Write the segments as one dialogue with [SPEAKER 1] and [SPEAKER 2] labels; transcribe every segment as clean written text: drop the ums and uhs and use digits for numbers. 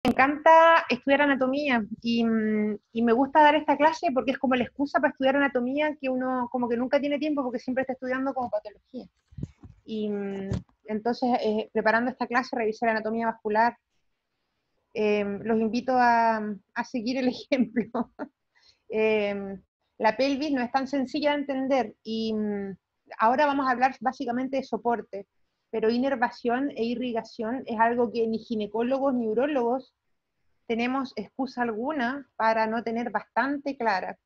[SPEAKER 1] Me encanta estudiar anatomía y me gusta dar esta clase porque es como la excusa para estudiar anatomía que uno como que nunca tiene tiempo porque siempre está estudiando como patología. Y entonces, preparando esta clase, revisé la anatomía vascular. Los invito a seguir el ejemplo. Eh, la pelvis no es tan sencilla de entender y ahora vamos a hablar básicamente de soporte, pero inervación e irrigación es algo que ni ginecólogos ni urólogos tenemos excusa alguna para no tener bastante clara.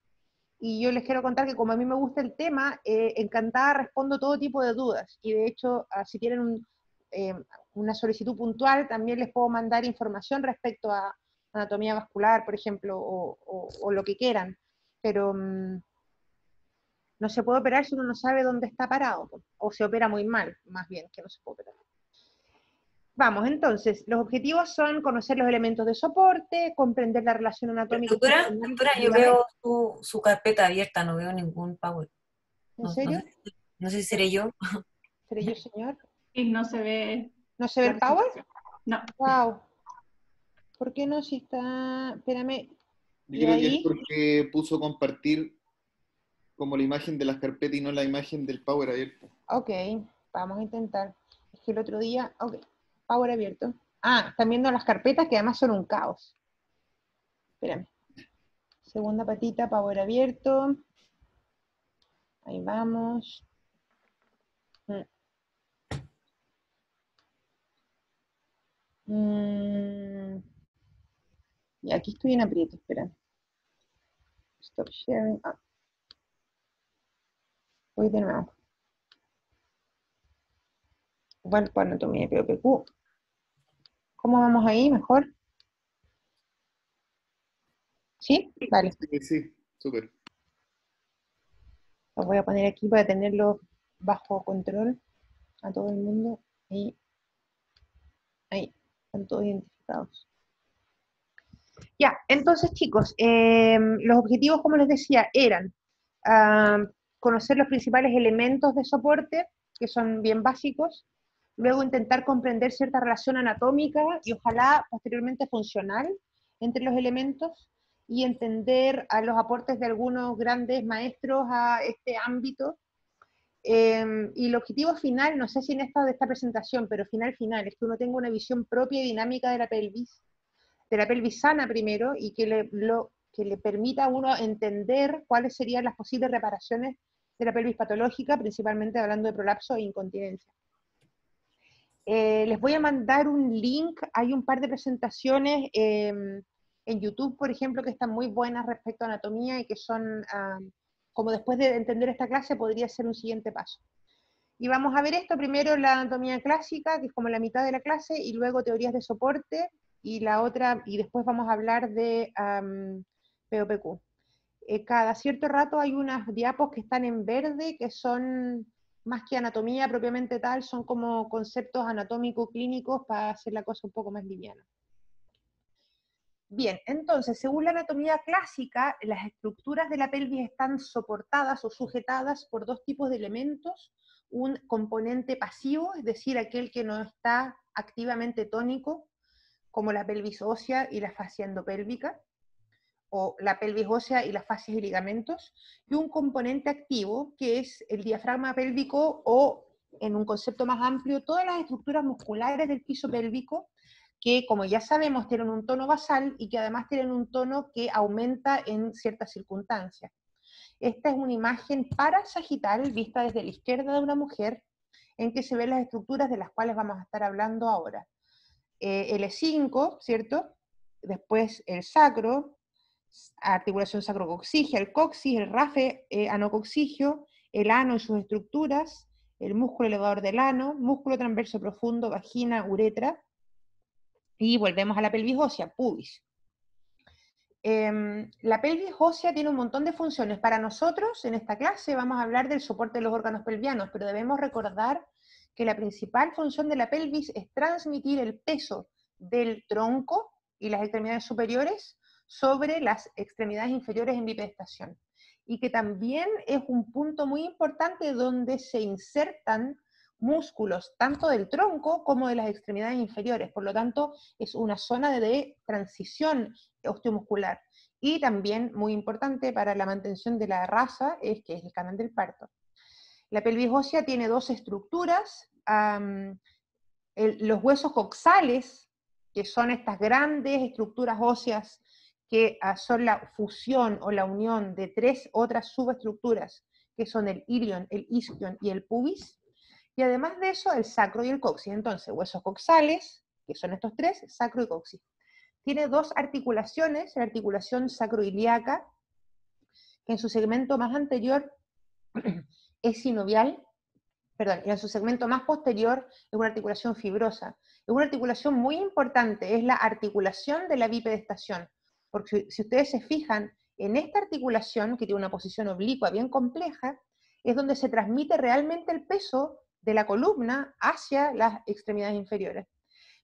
[SPEAKER 1] Y yo les quiero contar que como a mí me gusta el tema, encantada respondo todo tipo de dudas. Y de hecho, si tienen eh, una solicitud puntual, también les puedo mandar información respecto a anatomía vascular, por ejemplo, o lo que quieran. Pero no se puede operar si uno no sabe dónde está parado, o se opera muy mal, más bien, que no se puede operar. Vamos, entonces, los objetivos son conocer los elementos de soporte, comprender la relación anatómica y funcional.
[SPEAKER 2] Doctora, yo
[SPEAKER 1] Dígame,
[SPEAKER 2] veo su carpeta abierta, no veo ningún Power.
[SPEAKER 1] ¿en
[SPEAKER 2] No,
[SPEAKER 1] serio?
[SPEAKER 2] no sé si seré yo.
[SPEAKER 1] ¿Seré yo, señor?
[SPEAKER 3] Y no se ve
[SPEAKER 1] ¿No se ve
[SPEAKER 3] la
[SPEAKER 1] el power?
[SPEAKER 3] presentación. No.
[SPEAKER 1] Wow. ¿Por qué no? Si está. Espérame.
[SPEAKER 4] Yo
[SPEAKER 1] ¿Y
[SPEAKER 4] creo que es
[SPEAKER 1] ahí?
[SPEAKER 4] porque puso compartir como la imagen de las carpetas y no la imagen del Power abierto.
[SPEAKER 1] Ok, vamos a intentar. Es que el otro día. Ok, power abierto. Ah, están viendo las carpetas que además son un caos. Espérame. Segunda patita, power abierto. Ahí vamos. Y aquí estoy en aprieto, espera. Stop sharing. Ah, voy de nuevo. Igual para anatomía de POPQ. ¿Cómo vamos ahí? ¿Mejor? ¿Sí? Vale.
[SPEAKER 4] Sí, sí, súper.
[SPEAKER 1] Los voy a poner aquí para tenerlo bajo control a todo el mundo. Ahí, están todos identificados. Ya, entonces chicos, los objetivos, como les decía, eran conocer los principales elementos de soporte, que son bien básicos, luego intentar comprender cierta relación anatómica y ojalá posteriormente funcional entre los elementos, y entender a los aportes de algunos grandes maestros a este ámbito. Y el objetivo final, no sé si en esta de esta presentación, pero final, es que uno tenga una visión propia y dinámica de la pelvis sana primero, y que le permita a uno entender cuáles serían las posibles reparaciones de la pelvis patológica, principalmente hablando de prolapso e incontinencia. Les voy a mandar un link, hay un par de presentaciones en YouTube, por ejemplo, que están muy buenas respecto a anatomía y que son, como después de entender esta clase, podría ser un siguiente paso. Y vamos a ver esto, primero la anatomía clásica, que es como la mitad de la clase, y luego teorías de soporte, y la otra, y después vamos a hablar de POPQ. Cada cierto rato hay unas diapos que están en verde, que son más que anatomía propiamente tal, son como conceptos anatómico-clínicos para hacer la cosa un poco más liviana. Bien, entonces, según la anatomía clásica, las estructuras de la pelvis están soportadas o sujetadas por dos tipos de elementos: un componente pasivo, es decir, aquel que no está activamente tónico, como la pelvis ósea y la fascia endopélvica, o la pelvis ósea y las fascias y ligamentos, y un componente activo, que es el diafragma pélvico, o, en un concepto más amplio, todas las estructuras musculares del piso pélvico, que, como ya sabemos, tienen un tono basal y que además tienen un tono que aumenta en ciertas circunstancias. Esta es una imagen parasagital vista desde la izquierda de una mujer, en que se ven las estructuras de las cuales vamos a estar hablando ahora. El E5, ¿cierto? Después el sacro, articulación sacrocoxígea, el coxis, el rafe anocoxigio, el ano y sus estructuras, el músculo elevador del ano, músculo transverso profundo, vagina, uretra, y volvemos a la pelvis ósea, pubis. La pelvis ósea tiene un montón de funciones. Para nosotros, en esta clase, vamos a hablar del soporte de los órganos pelvianos, pero debemos recordar que la principal función de la pelvis es transmitir el peso del tronco y las extremidades superiores sobre las extremidades inferiores en bipedestación. Y que también es un punto muy importante donde se insertan músculos tanto del tronco como de las extremidades inferiores, por lo tanto es una zona de transición osteomuscular. Y también, muy importante para la mantención de la raza, es que es el canal del parto. La pelvis ósea tiene dos estructuras, los huesos coxales, que son estas grandes estructuras óseas que son la fusión o la unión de tres otras subestructuras, que son el ilion, el isquion y el pubis, y además de eso el sacro y el coxis. Entonces, huesos coxales, que son estos tres, sacro y coxis. Tiene dos articulaciones, la articulación sacroiliaca, que en su segmento más anterior es sinovial, perdón, y en su segmento más posterior es una articulación fibrosa. Es una articulación muy importante, es la articulación de la bipedestación, porque si ustedes se fijan, en esta articulación, que tiene una posición oblicua bien compleja, es donde se transmite realmente el peso de la columna hacia las extremidades inferiores.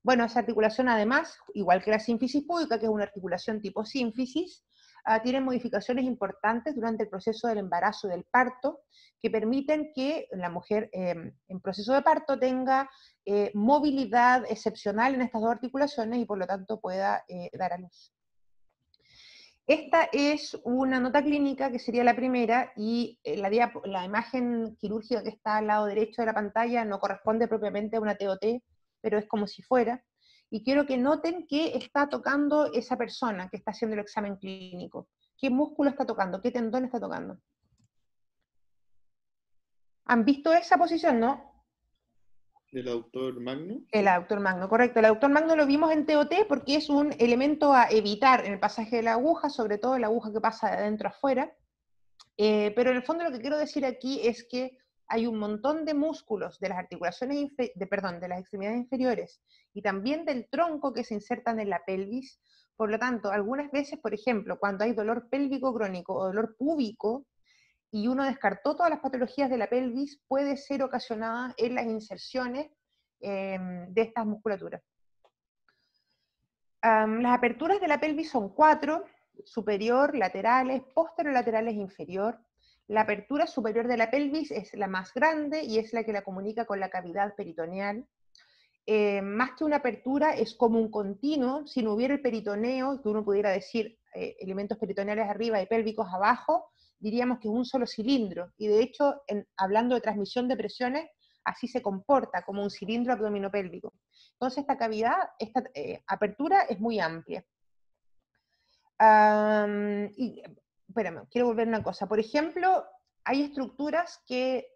[SPEAKER 1] Bueno, esa articulación además, igual que la sínfisis púbica, que es una articulación tipo sínfisis, tiene modificaciones importantes durante el proceso del embarazo y del parto, que permiten que la mujer en proceso de parto tenga movilidad excepcional en estas dos articulaciones y por lo tanto pueda dar a luz. Esta es una nota clínica que sería la primera y la imagen quirúrgica que está al lado derecho de la pantalla no corresponde propiamente a una TOT, pero es como si fuera. Y quiero que noten qué está tocando esa persona que está haciendo el examen clínico. ¿Qué músculo está tocando? ¿Qué tendón está tocando? ¿Han visto esa posición, no?
[SPEAKER 4] ¿Del autor Magno?
[SPEAKER 1] El aductor magno, correcto. El aductor magno lo vimos en TOT porque es un elemento a evitar en el pasaje de la aguja, sobre todo la aguja que pasa de adentro a afuera. Pero en el fondo lo que quiero decir aquí es que hay un montón de músculos de las articulaciones, de las extremidades inferiores y también del tronco que se insertan en la pelvis. Por lo tanto, algunas veces, por ejemplo, cuando hay dolor pélvico crónico o dolor púbico, y uno descartó todas las patologías de la pelvis, puede ser ocasionada en las inserciones de estas musculaturas. Las aperturas de la pelvis son 4, superior, laterales, posterolaterales e inferior. La apertura superior de la pelvis es la más grande y es la que la comunica con la cavidad peritoneal. Más que una apertura, es como un continuo. Si no hubiera el peritoneo, que uno pudiera decir elementos peritoneales arriba y pélvicos abajo, diríamos que es un solo cilindro. Y de hecho, hablando de transmisión de presiones, así se comporta, como un cilindro abdominopélvico. Entonces esta cavidad, esta apertura es muy amplia. Espérame, quiero volver a una cosa. Por ejemplo, hay estructuras que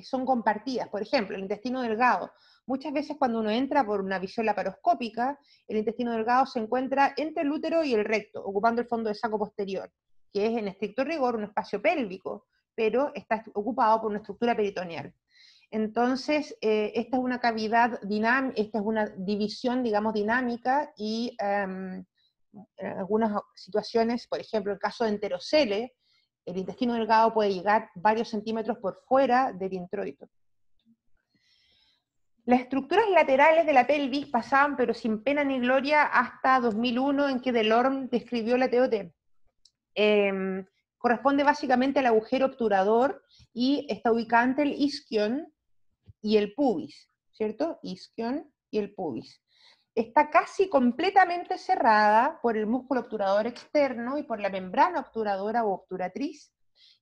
[SPEAKER 1] son compartidas. Por ejemplo, el intestino delgado. Muchas veces cuando uno entra por una visión laparoscópica, el intestino delgado se encuentra entre el útero y el recto, ocupando el fondo del saco posterior, que es en estricto rigor un espacio pélvico, pero está ocupado por una estructura peritoneal. Entonces, esta es una cavidad dinámica, esta es una división, digamos, dinámica, y en algunas situaciones, por ejemplo, el caso de enterocele, el intestino delgado puede llegar varios centímetros por fuera del introito. Las estructuras laterales de la pelvis pasaban, pero sin pena ni gloria, hasta 2001, en que Delorme describió la TOT. Corresponde básicamente al agujero obturador y está ubicada entre el isquion y el pubis, ¿cierto? Isquion y el pubis. Está casi completamente cerrada por el músculo obturador externo y por la membrana obturadora o obturatriz,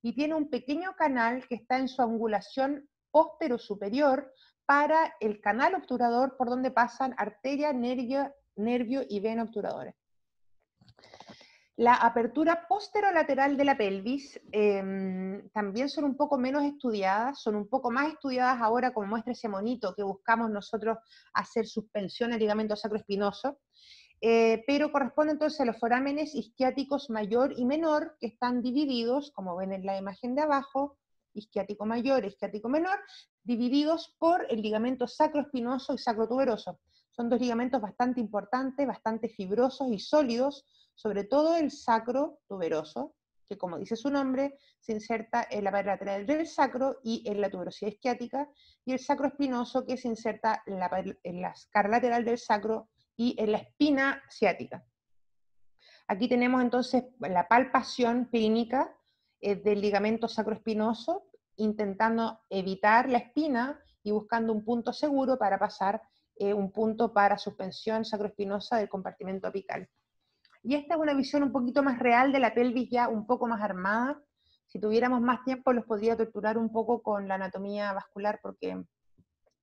[SPEAKER 1] y tiene un pequeño canal que está en su angulación posterior-superior para el canal obturador por donde pasan arteria, nervio y vena obturadores. La apertura posterolateral de la pelvis también son un poco menos estudiadas, son un poco más estudiadas ahora, como muestra ese monito que buscamos nosotros hacer suspensión al ligamento sacroespinoso, pero corresponde entonces a los forámenes isquiáticos mayor y menor, que están divididos, como ven en la imagen de abajo, isquiático mayor, isquiático menor, divididos por el ligamento sacroespinoso y sacrotuberoso. Son dos ligamentos bastante importantes, bastante fibrosos y sólidos, sobre todo el sacro tuberoso, que como dice su nombre, se inserta en la pared lateral del sacro y en la tuberosidad isquiática, y el sacro espinoso, que se inserta en la cara lateral del sacro y en la espina ciática. Aquí tenemos entonces la palpación clínica del ligamento sacroespinoso, intentando evitar la espina y buscando un punto seguro para pasar un punto para suspensión sacroespinosa del compartimento apical. Y esta es una visión un poquito más real de la pelvis, ya un poco más armada. Si tuviéramos más tiempo los podría torturar un poco con la anatomía vascular, porque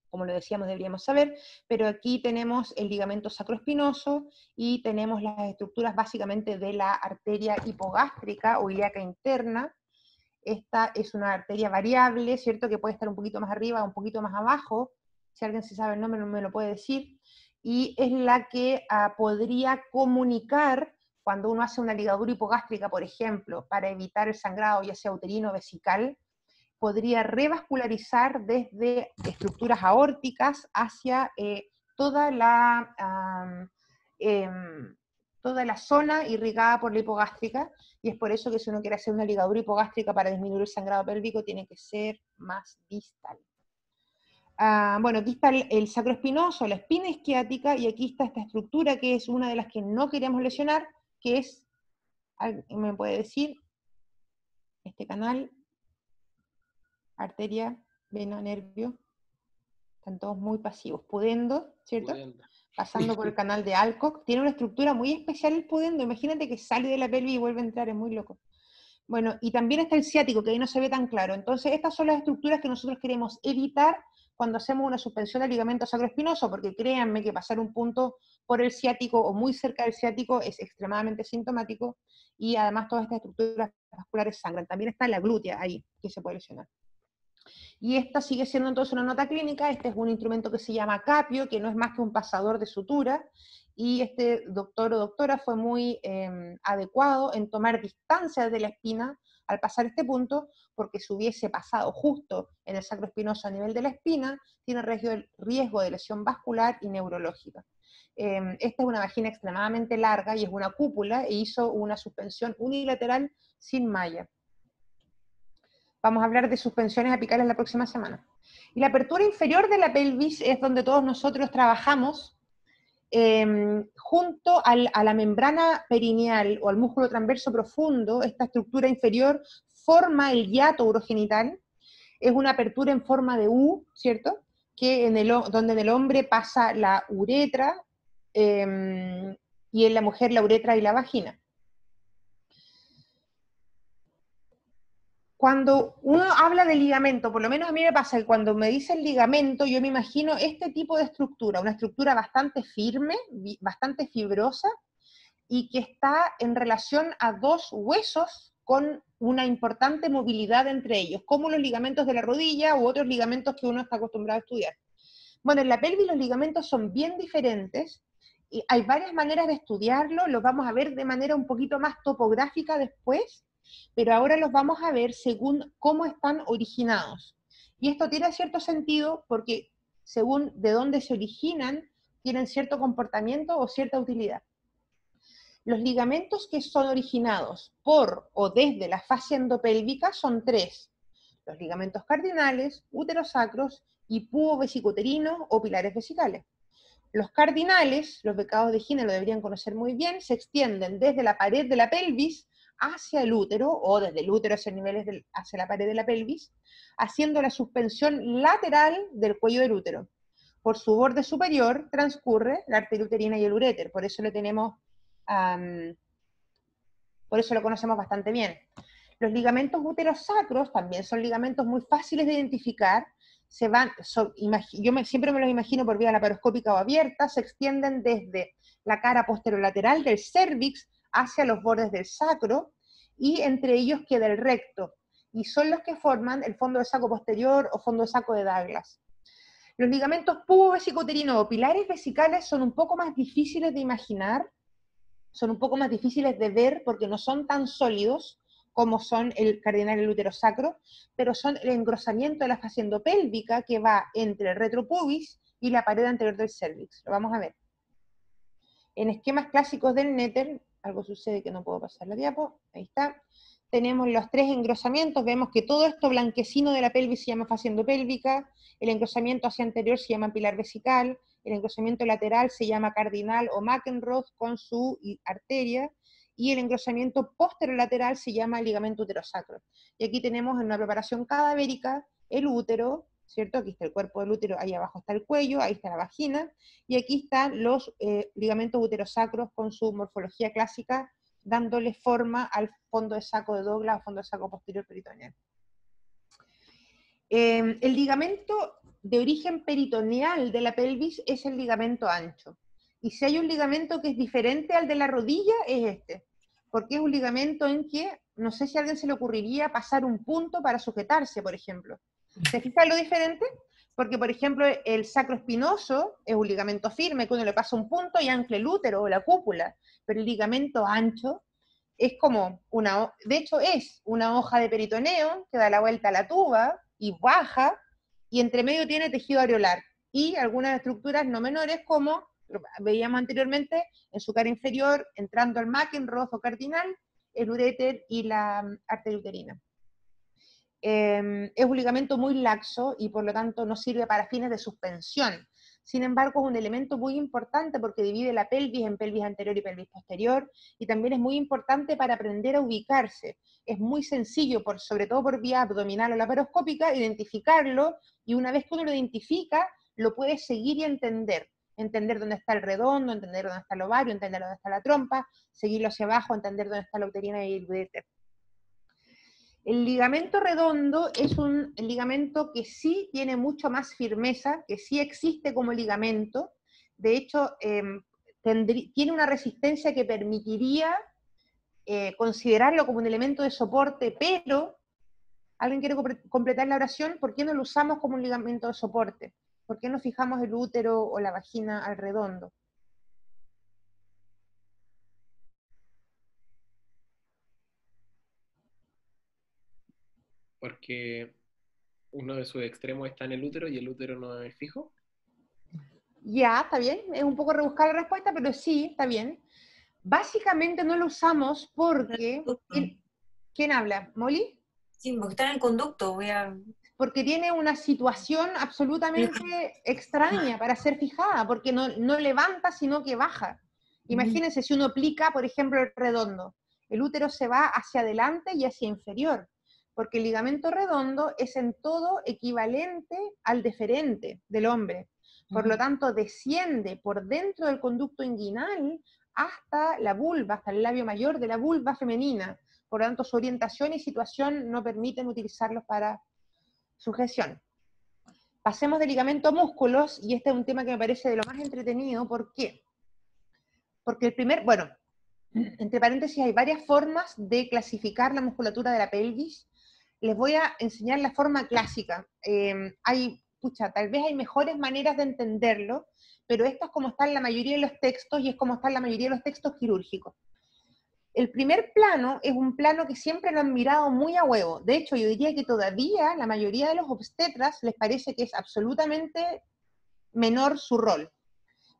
[SPEAKER 1] como lo decíamos deberíamos saber, pero aquí tenemos el ligamento sacroespinoso y tenemos las estructuras básicamente de la arteria hipogástrica o ilíaca interna. Esta es una arteria variable, ¿cierto? Que puede estar un poquito más arriba o un poquito más abajo. Si alguien se sabe el nombre me lo puede decir. Y es la que podría comunicar cuando uno hace una ligadura hipogástrica, por ejemplo, para evitar el sangrado, ya sea uterino o vesical, podría revascularizar desde estructuras aórticas hacia toda la toda la zona irrigada por la hipogástrica, y es por eso que si uno quiere hacer una ligadura hipogástrica para disminuir el sangrado pélvico, tiene que ser más distal. Bueno, aquí está el sacroespinoso, la espina isquiática, y aquí está esta estructura que es una de las que no queremos lesionar, que es, ¿alguien me puede decir? Este canal, arteria, vena, nervio, están todos muy pasivos. Pudendo, ¿cierto?
[SPEAKER 3] Pudendo.
[SPEAKER 1] Pasando por el canal de Alcock, tiene una estructura muy especial el pudendo, imagínate que sale de la pelvis y vuelve a entrar, es muy loco. Bueno, y también está el ciático, que ahí no se ve tan claro. Entonces, estas son las estructuras que nosotros queremos evitar cuando hacemos una suspensión del ligamento sacroespinoso, porque créanme que pasar un punto por el ciático o muy cerca del ciático es extremadamente sintomático, y además todas estas estructuras vasculares sangran. También está la glútea ahí, que se puede lesionar. Y esta sigue siendo entonces una nota clínica. Este es un instrumento que se llama capio, que no es más que un pasador de sutura, y este doctor o doctora fue muy adecuado en tomar distancia de la espina al pasar este punto, porque si hubiese pasado justo en el sacroespinoso a nivel de la espina, tiene riesgo de lesión vascular y neurológica. Esta es una vagina extremadamente larga y es una cúpula, e hizo una suspensión unilateral sin malla. Vamos a hablar de suspensiones apicales la próxima semana. Y la apertura inferior de la pelvis es donde todos nosotros trabajamos junto a la membrana perineal o al músculo transverso profundo. Esta estructura inferior forma el hiato urogenital. Es una apertura en forma de U, ¿cierto? Que donde en el hombre pasa la uretra y en la mujer la uretra y la vagina. Cuando uno habla de ligamento, por lo menos a mí me pasa que cuando me dicen ligamento, yo me imagino este tipo de estructura, una estructura bastante firme, bastante fibrosa, y que está en relación a dos huesos con una importante movilidad entre ellos, como los ligamentos de la rodilla u otros ligamentos que uno está acostumbrado a estudiar. Bueno, en la pelvis los ligamentos son bien diferentes, y hay varias maneras de estudiarlo, los vamos a ver de manera un poquito más topográfica después, pero ahora los vamos a ver según cómo están originados. Y esto tiene cierto sentido porque según de dónde se originan, tienen cierto comportamiento o cierta utilidad. Los ligamentos que son originados por o desde la fascia endopélvica son tres: los ligamentos cardinales, uterosacros y púo-vesicuterino o pilares vesicales. Los cardinales, los becados de Gine lo deberían conocer muy bien, se extienden desde la pared de la pelvis hacia el útero, o desde el útero hacia la pared de la pelvis, haciendo la suspensión lateral del cuello del útero. Por su borde superior transcurre la arteria uterina y el uréter, por eso por eso lo conocemos bastante bien. Los ligamentos uterosacros también son ligamentos muy fáciles de identificar. Siempre me los imagino por vía laparoscópica o abierta, se extienden desde la cara posterolateral del cérvix hacia los bordes del sacro, y entre ellos queda el recto, y son los que forman el fondo de saco posterior o fondo de saco de Douglas. Los ligamentos púbo-vesicuterino o pilares vesicales son un poco más difíciles de imaginar, son un poco más difíciles de ver porque no son tan sólidos como son el cardinal y el uterosacro, pero son el engrosamiento de la fascia endopélvica que va entre el retropubis y la pared anterior del cérvix. Lo vamos a ver. En esquemas clásicos del Netter, algo sucede que no puedo pasar la diapo, ahí está. Tenemos los tres engrosamientos, vemos que todo esto blanquecino de la pelvis se llama fascia endopélvica, el engrosamiento hacia anterior se llama pilar vesical, el engrosamiento lateral se llama cardinal o McEnroe con su arteria, y el engrosamiento posterolateral se llama ligamento uterosacro. Y aquí tenemos en una preparación cadavérica el útero, ¿cierto? Aquí está el cuerpo del útero, ahí abajo está el cuello, ahí está la vagina, y aquí están los ligamentos uterosacros con su morfología clásica, dándole forma al fondo de saco de Douglas o fondo de saco posterior peritoneal. El ligamento de origen peritoneal de la pelvis es el ligamento ancho. Y si hay un ligamento que es diferente al de la rodilla, es este. Porque es un ligamento en que, no sé si a alguien se le ocurriría pasar un punto para sujetarse, por ejemplo. ¿Se fijan lo diferente? Porque, por ejemplo, el sacroespinoso es un ligamento firme, que uno le pasa un punto y ancla el útero o la cúpula. Pero el ligamento ancho es como de hecho es una hoja de peritoneo que da la vuelta a la tuba y baja, y entre medio tiene tejido areolar, y algunas estructuras no menores como veíamos anteriormente en su cara inferior, entrando al McEnroe o cardinal, el uréter y la arteria uterina. Es un ligamento muy laxo y por lo tanto no sirve para fines de suspensión. Sin embargo, es un elemento muy importante porque divide la pelvis en pelvis anterior y pelvis posterior, y también es muy importante para aprender a ubicarse. Es muy sencillo, sobre todo por vía abdominal o laparoscópica, identificarlo, y una vez que uno lo identifica, lo puede seguir y entender. Entender dónde está el redondo, entender dónde está el ovario, entender dónde está la trompa, seguirlo hacia abajo, entender dónde está la uterina y el uréter. El ligamento redondo es un ligamento que sí tiene mucho más firmeza, que sí existe como ligamento. De hecho, tiene una resistencia que permitiría considerarlo como un elemento de soporte, pero, ¿alguien quiere completar la oración? ¿Por qué no lo usamos como un ligamento de soporte? ¿Por qué no fijamos el útero o la vagina al redondo?
[SPEAKER 3] Porque uno de sus extremos está en el útero y el útero no es fijo.
[SPEAKER 1] Ya, está bien, es un poco rebuscada la respuesta, pero sí, está bien. Básicamente no lo usamos porque... ¿Quién habla? ¿Molly?
[SPEAKER 2] Sí, porque está en el conducto,
[SPEAKER 1] Porque tiene una situación absolutamente extraña para ser fijada, porque no levanta, sino que baja. Imagínense si uno aplica, por ejemplo, el redondo. El útero se va hacia adelante y hacia inferior, porque el ligamento redondo es en todo equivalente al deferente del hombre. Por lo tanto, desciende por dentro del conducto inguinal hasta la vulva, hasta el labio mayor de la vulva femenina. Por lo tanto, su orientación y situación no permiten utilizarlos para sujeción. Pasemos de ligamento a músculos, y este es un tema que me parece de lo más entretenido. ¿Por qué? Porque bueno, entre paréntesis, hay varias formas de clasificar la musculatura de la pelvis. Les voy a enseñar la forma clásica. Tal vez hay mejores maneras de entenderlo, pero esto es como está en la mayoría de los textos, y es como está en la mayoría de los textos quirúrgicos. El primer plano es un plano que siempre lo han mirado muy a huevo. De hecho, yo diría que todavía la mayoría de los obstetras les parece que es absolutamente menor su rol.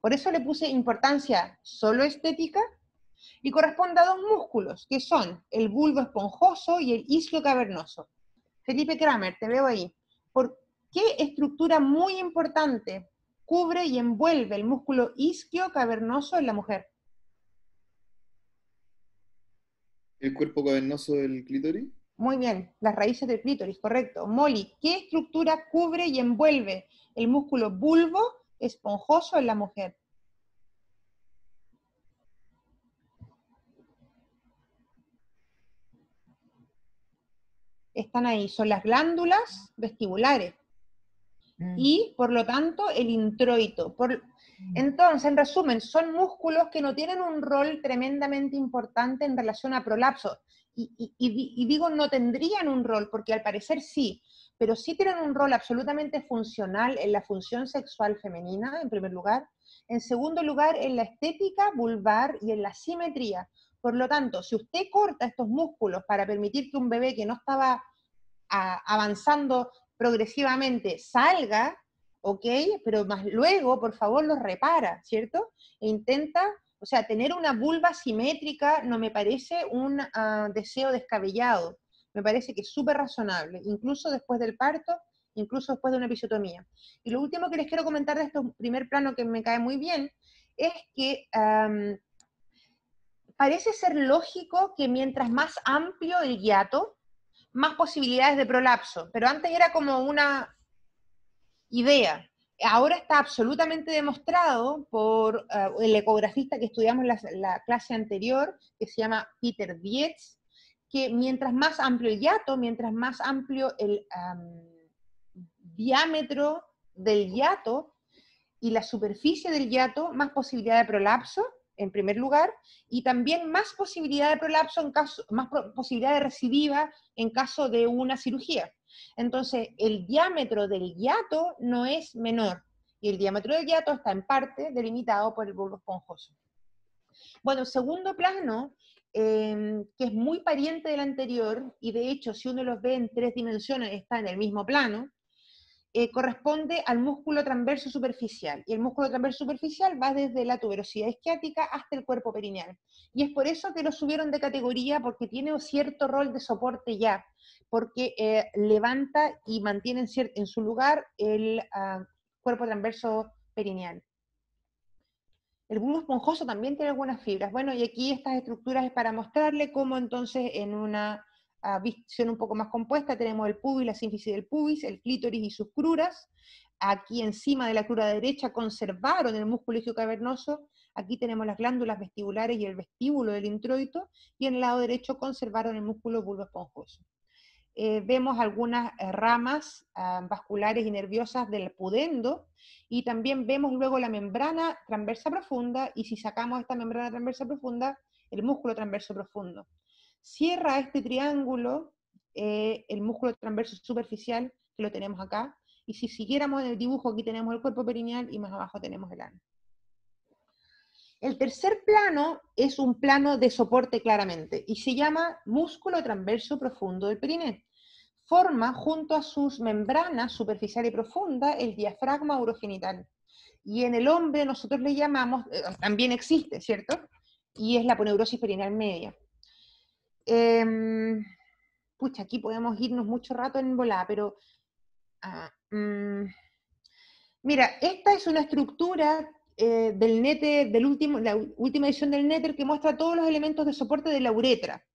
[SPEAKER 1] Por eso le puse importancia solo estética, y corresponde a dos músculos, que son el bulbo esponjoso y el isquio cavernoso. Felipe Kramer, te veo ahí. ¿Por qué estructura muy importante cubre y envuelve el músculo isquio cavernoso en la mujer?
[SPEAKER 4] El cuerpo cavernoso del clítoris.
[SPEAKER 1] Muy bien, las raíces del clítoris, correcto. Molly, ¿qué estructura cubre y envuelve el músculo bulbo esponjoso en la mujer? Están ahí, son las glándulas vestibulares y, por lo tanto, el introito. Entonces, en resumen, son músculos que no tienen un rol tremendamente importante en relación a prolapso. Y digo no tendrían un rol, porque al parecer sí, pero sí tienen un rol absolutamente funcional en la función sexual femenina, en primer lugar. En segundo lugar, en la estética vulvar y en la simetría. Por lo tanto, si usted corta estos músculos para permitir que un bebé que no estaba avanzando progresivamente salga, ok, pero más luego, por favor, los repara, ¿cierto? E intenta, o sea, tener una vulva simétrica no me parece un deseo descabellado, me parece que es súper razonable, incluso después del parto, incluso después de una episiotomía. Y lo último que les quiero comentar de este primer plano que me cae muy bien, es que parece ser lógico que mientras más amplio el hiato, más posibilidades de prolapso, pero antes era como una Idea. Ahora está absolutamente demostrado por el ecografista que estudiamos la clase anterior, que se llama Peter Dietz, que mientras más amplio el hiato, mientras más amplio el diámetro del hiato y la superficie del hiato, más posibilidad de prolapso, en primer lugar, y también más posibilidad de prolapso, posibilidad de recidiva en caso de una cirugía. Entonces, el diámetro del hiato no es menor, y el diámetro del hiato está en parte delimitado por el bulbo esponjoso. Bueno, el segundo plano, que es muy pariente del anterior, y de hecho, si uno los ve en 3 dimensiones, está en el mismo plano, corresponde al músculo transverso superficial, y el músculo transverso superficial va desde la tuberosidad isquiática hasta el cuerpo perineal, y es por eso que lo subieron de categoría, porque tiene un cierto rol de soporte ya, porque levanta y mantiene en su lugar el cuerpo transverso perineal. El bulbo esponjoso también tiene algunas fibras. Bueno, y aquí estas estructuras es para mostrarle cómo entonces en una visión un poco más compuesta tenemos el pubis, la sínfisis del pubis, el clítoris y sus cruras. Aquí encima de la crura derecha conservaron el músculo isquiocavernoso. Aquí tenemos las glándulas vestibulares y el vestíbulo del introito, y en el lado derecho conservaron el músculo bulbo esponjoso. Vemos algunas ramas vasculares y nerviosas del pudendo, y también vemos luego la membrana transversa profunda, y si sacamos esta membrana transversa profunda, el músculo transverso profundo. Cierra este triángulo el músculo transverso superficial, que lo tenemos acá, y si siguiéramos en el dibujo, aquí tenemos el cuerpo perineal y más abajo tenemos el ano. El tercer plano es un plano de soporte claramente, y se llama músculo transverso profundo del perineo. Forma junto a sus membranas superficial y profunda el diafragma urogenital. Y en el hombre nosotros le llamamos, también existe, ¿cierto? Y es la aponeurosis perineal media. Pucha, aquí podemos irnos mucho rato en volada, pero... mira, esta es una estructura del Netter, la última edición del Netter, que muestra todos los elementos de soporte de la uretra.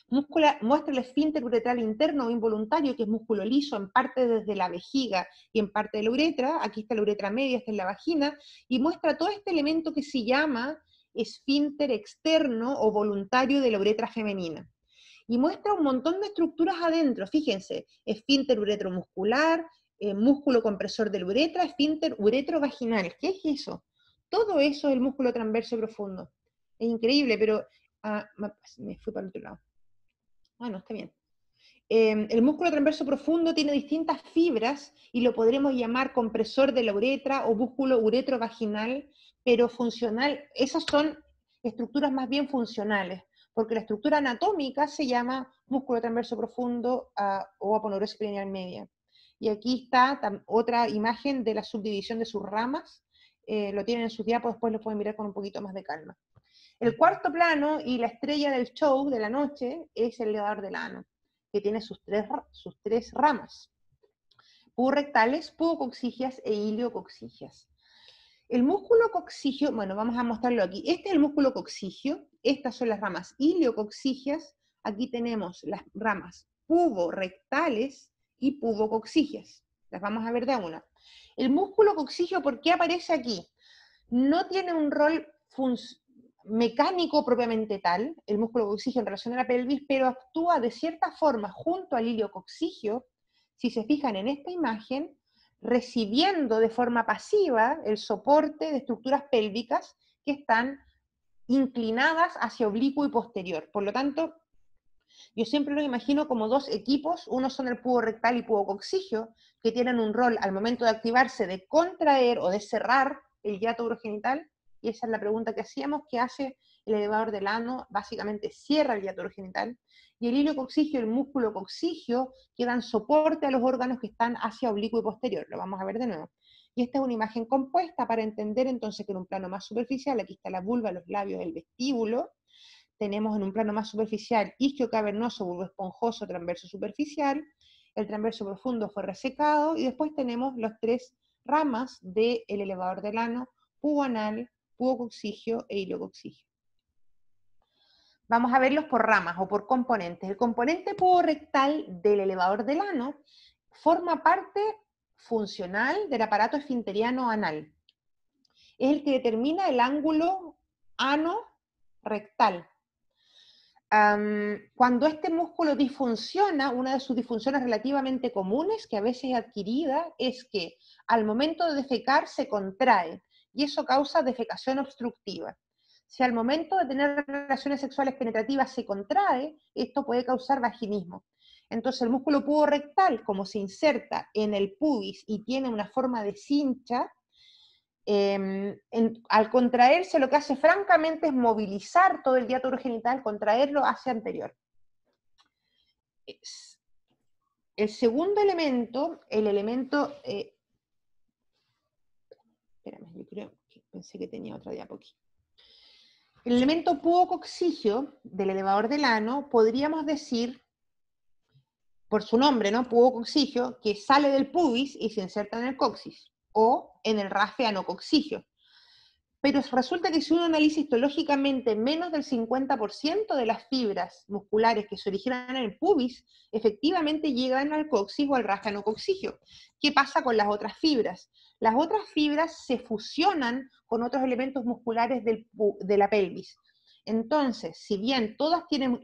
[SPEAKER 1] Muestra el esfínter uretral interno o involuntario, que es músculo liso, en parte desde la vejiga y en parte de la uretra. Aquí está la uretra media, esta es la vagina, y muestra todo este elemento que se llama esfínter externo o voluntario de la uretra femenina. Y muestra un montón de estructuras adentro, fíjense, esfínter uretromuscular, músculo compresor de la uretra, esfínter uretrovaginal. ¿Qué es eso? Todo eso es el músculo transverso profundo. Es increíble, pero me fui para el otro lado. No, está bien. El músculo transverso profundo tiene distintas fibras y lo podremos llamar compresor de la uretra o músculo uretrovaginal, pero funcional. Esas son estructuras más bien funcionales, porque la estructura anatómica se llama músculo transverso profundo o aponeurosis perineal media. Y aquí está otra imagen de la subdivisión de sus ramas. Lo tienen en sus diapos, después lo pueden mirar con un poquito más de calma. El cuarto plano y la estrella del show de la noche es el elevador del ano, que tiene sus tres ramas: puborectales, pubococcígeas e iliococcígeas. El músculo coccígeo, bueno, vamos a mostrarlo aquí. Este es el músculo coccígeo, estas son las ramas iliococcígeas, aquí tenemos las ramas puborectales y pubococcígeas. Las vamos a ver de a una. El músculo coccígeo, ¿por qué aparece aquí? No tiene un rol mecánico propiamente tal, el músculo coccígeo en relación a la pelvis, pero actúa de cierta forma junto al iliococcígeo, si se fijan en esta imagen, recibiendo de forma pasiva el soporte de estructuras pélvicas que están inclinadas hacia oblicuo y posterior. Por lo tanto, yo siempre los imagino como dos equipos, uno son el puborectal y pubococcígeo, que tienen un rol al momento de activarse de contraer o de cerrar el hiato urogenital, y esa es la pregunta que hacíamos: ¿qué hace el elevador del ano? Básicamente cierra el hiato urogenital, y el iliococcígeo y el músculo coccígeo que dan soporte a los órganos que están hacia oblicuo y posterior. Lo vamos a ver de nuevo. Y esta es una imagen compuesta para entender entonces que en un plano más superficial, aquí está la vulva, los labios, el vestíbulo. Tenemos en un plano más superficial isquiocavernoso, bulbo esponjoso, transverso superficial. El transverso profundo fue resecado, y después tenemos las tres ramas del elevador del ano: pubo anal, pubococcígeo e iliococcígeo. Vamos a verlos por ramas o por componentes. El componente puborectal del elevador del ano forma parte funcional del aparato esfinteriano anal. Es el que determina el ángulo ano-rectal. Cuando este músculo disfunciona, una de sus disfunciones relativamente comunes, que a veces es adquirida, es que al momento de defecar se contrae, y eso causa defecación obstructiva. Si al momento de tener relaciones sexuales penetrativas se contrae, esto puede causar vaginismo. Entonces el músculo puborectal, como se inserta en el pubis y tiene una forma de cincha, al contraerse lo que hace francamente es movilizar todo el diátomo genital, contraerlo hacia anterior. El segundo elemento, el elemento, espérame, yo creo que pensé que tenía otra diapo aquí. El elemento pubococcigio del elevador del ano, podríamos decir, por su nombre, ¿no? Pubococcigio, que sale del pubis y se inserta en el coxis, o en el rasfe anococcigio. Pero resulta que si uno analiza histológicamente, menos del 50% de las fibras musculares que se originan en el pubis, efectivamente llegan al coxis o al rasfe anococcigio. ¿Qué pasa con las otras fibras? Las otras fibras se fusionan con otros elementos musculares de la pelvis. Entonces, si bien todas tienen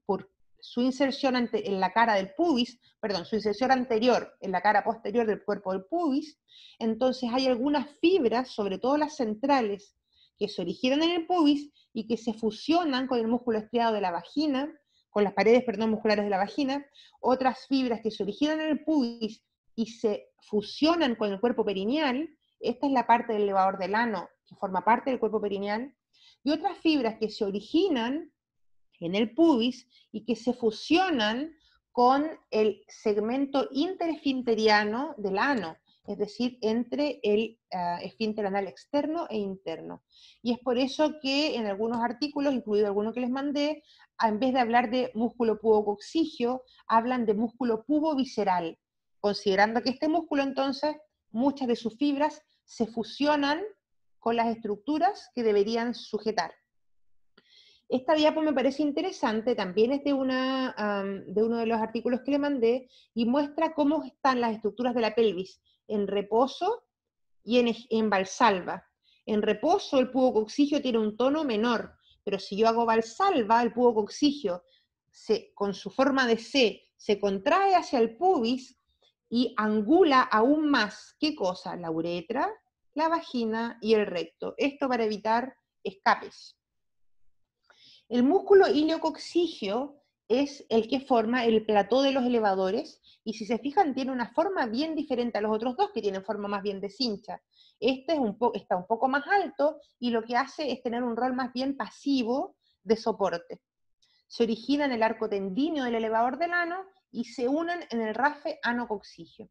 [SPEAKER 1] por su inserción en la cara del pubis, perdón, su inserción anterior en la cara posterior del cuerpo del pubis, entonces hay algunas fibras, sobre todo las centrales, que se originan en el pubis y que se fusionan con el músculo estriado de la vagina, con las paredes, perdón, musculares de la vagina, otras fibras que se originan en el pubis y se fusionan con el cuerpo perineal, esta es la parte del elevador del ano, que forma parte del cuerpo perineal, y otras fibras que se originan en el pubis y que se fusionan con el segmento interesfinteriano del ano, es decir, entre el esfínter anal externo e interno. Y es por eso que en algunos artículos, incluido alguno que les mandé, en vez de hablar de músculo pubococcigio, hablan de músculo pubovisceral, considerando que este músculo entonces, muchas de sus fibras se fusionan con las estructuras que deberían sujetar. Esta diapo me parece interesante, también es de uno de los artículos que le mandé, y muestra cómo están las estructuras de la pelvis en reposo y en valsalva. En reposo el pubococcigio tiene un tono menor, pero si yo hago valsalva, el pubococcigio con su forma de C se contrae hacia el pubis y angula aún más, ¿qué cosa? La uretra, la vagina y el recto. Esto para evitar escapes. El músculo iliococcigio es el que forma el plató de los elevadores, y si se fijan tiene una forma bien diferente a los otros dos, que tienen forma más bien de cincha. Este está un poco más alto, y lo que hace es tener un rol más bien pasivo de soporte. Se origina en el arco tendíneo del elevador del ano, y se unen en el rasfe anococcigio.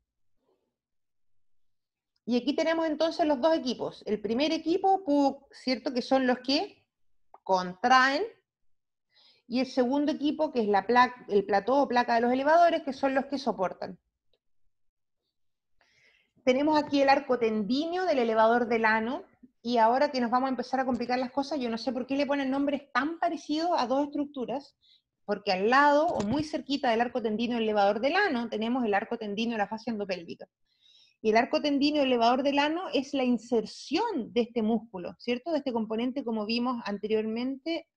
[SPEAKER 1] Y aquí tenemos entonces los dos equipos. El primer equipo, ¿cierto?, que son los que contraen, y el segundo equipo, que es el plató o placa de los elevadores, que son los que soportan. Tenemos aquí el arco tendíneo del elevador del ano, y ahora que nos vamos a empezar a complicar las cosas, yo no sé por qué le ponen nombres tan parecidos a dos estructuras, porque al lado, o muy cerquita del arco tendíneo del elevador del ano, tenemos el arco tendíneo de la fascia endopélvica. Y el arco tendíneo del elevador del ano es la inserción de este músculo, ¿cierto? De este componente, como vimos anteriormente.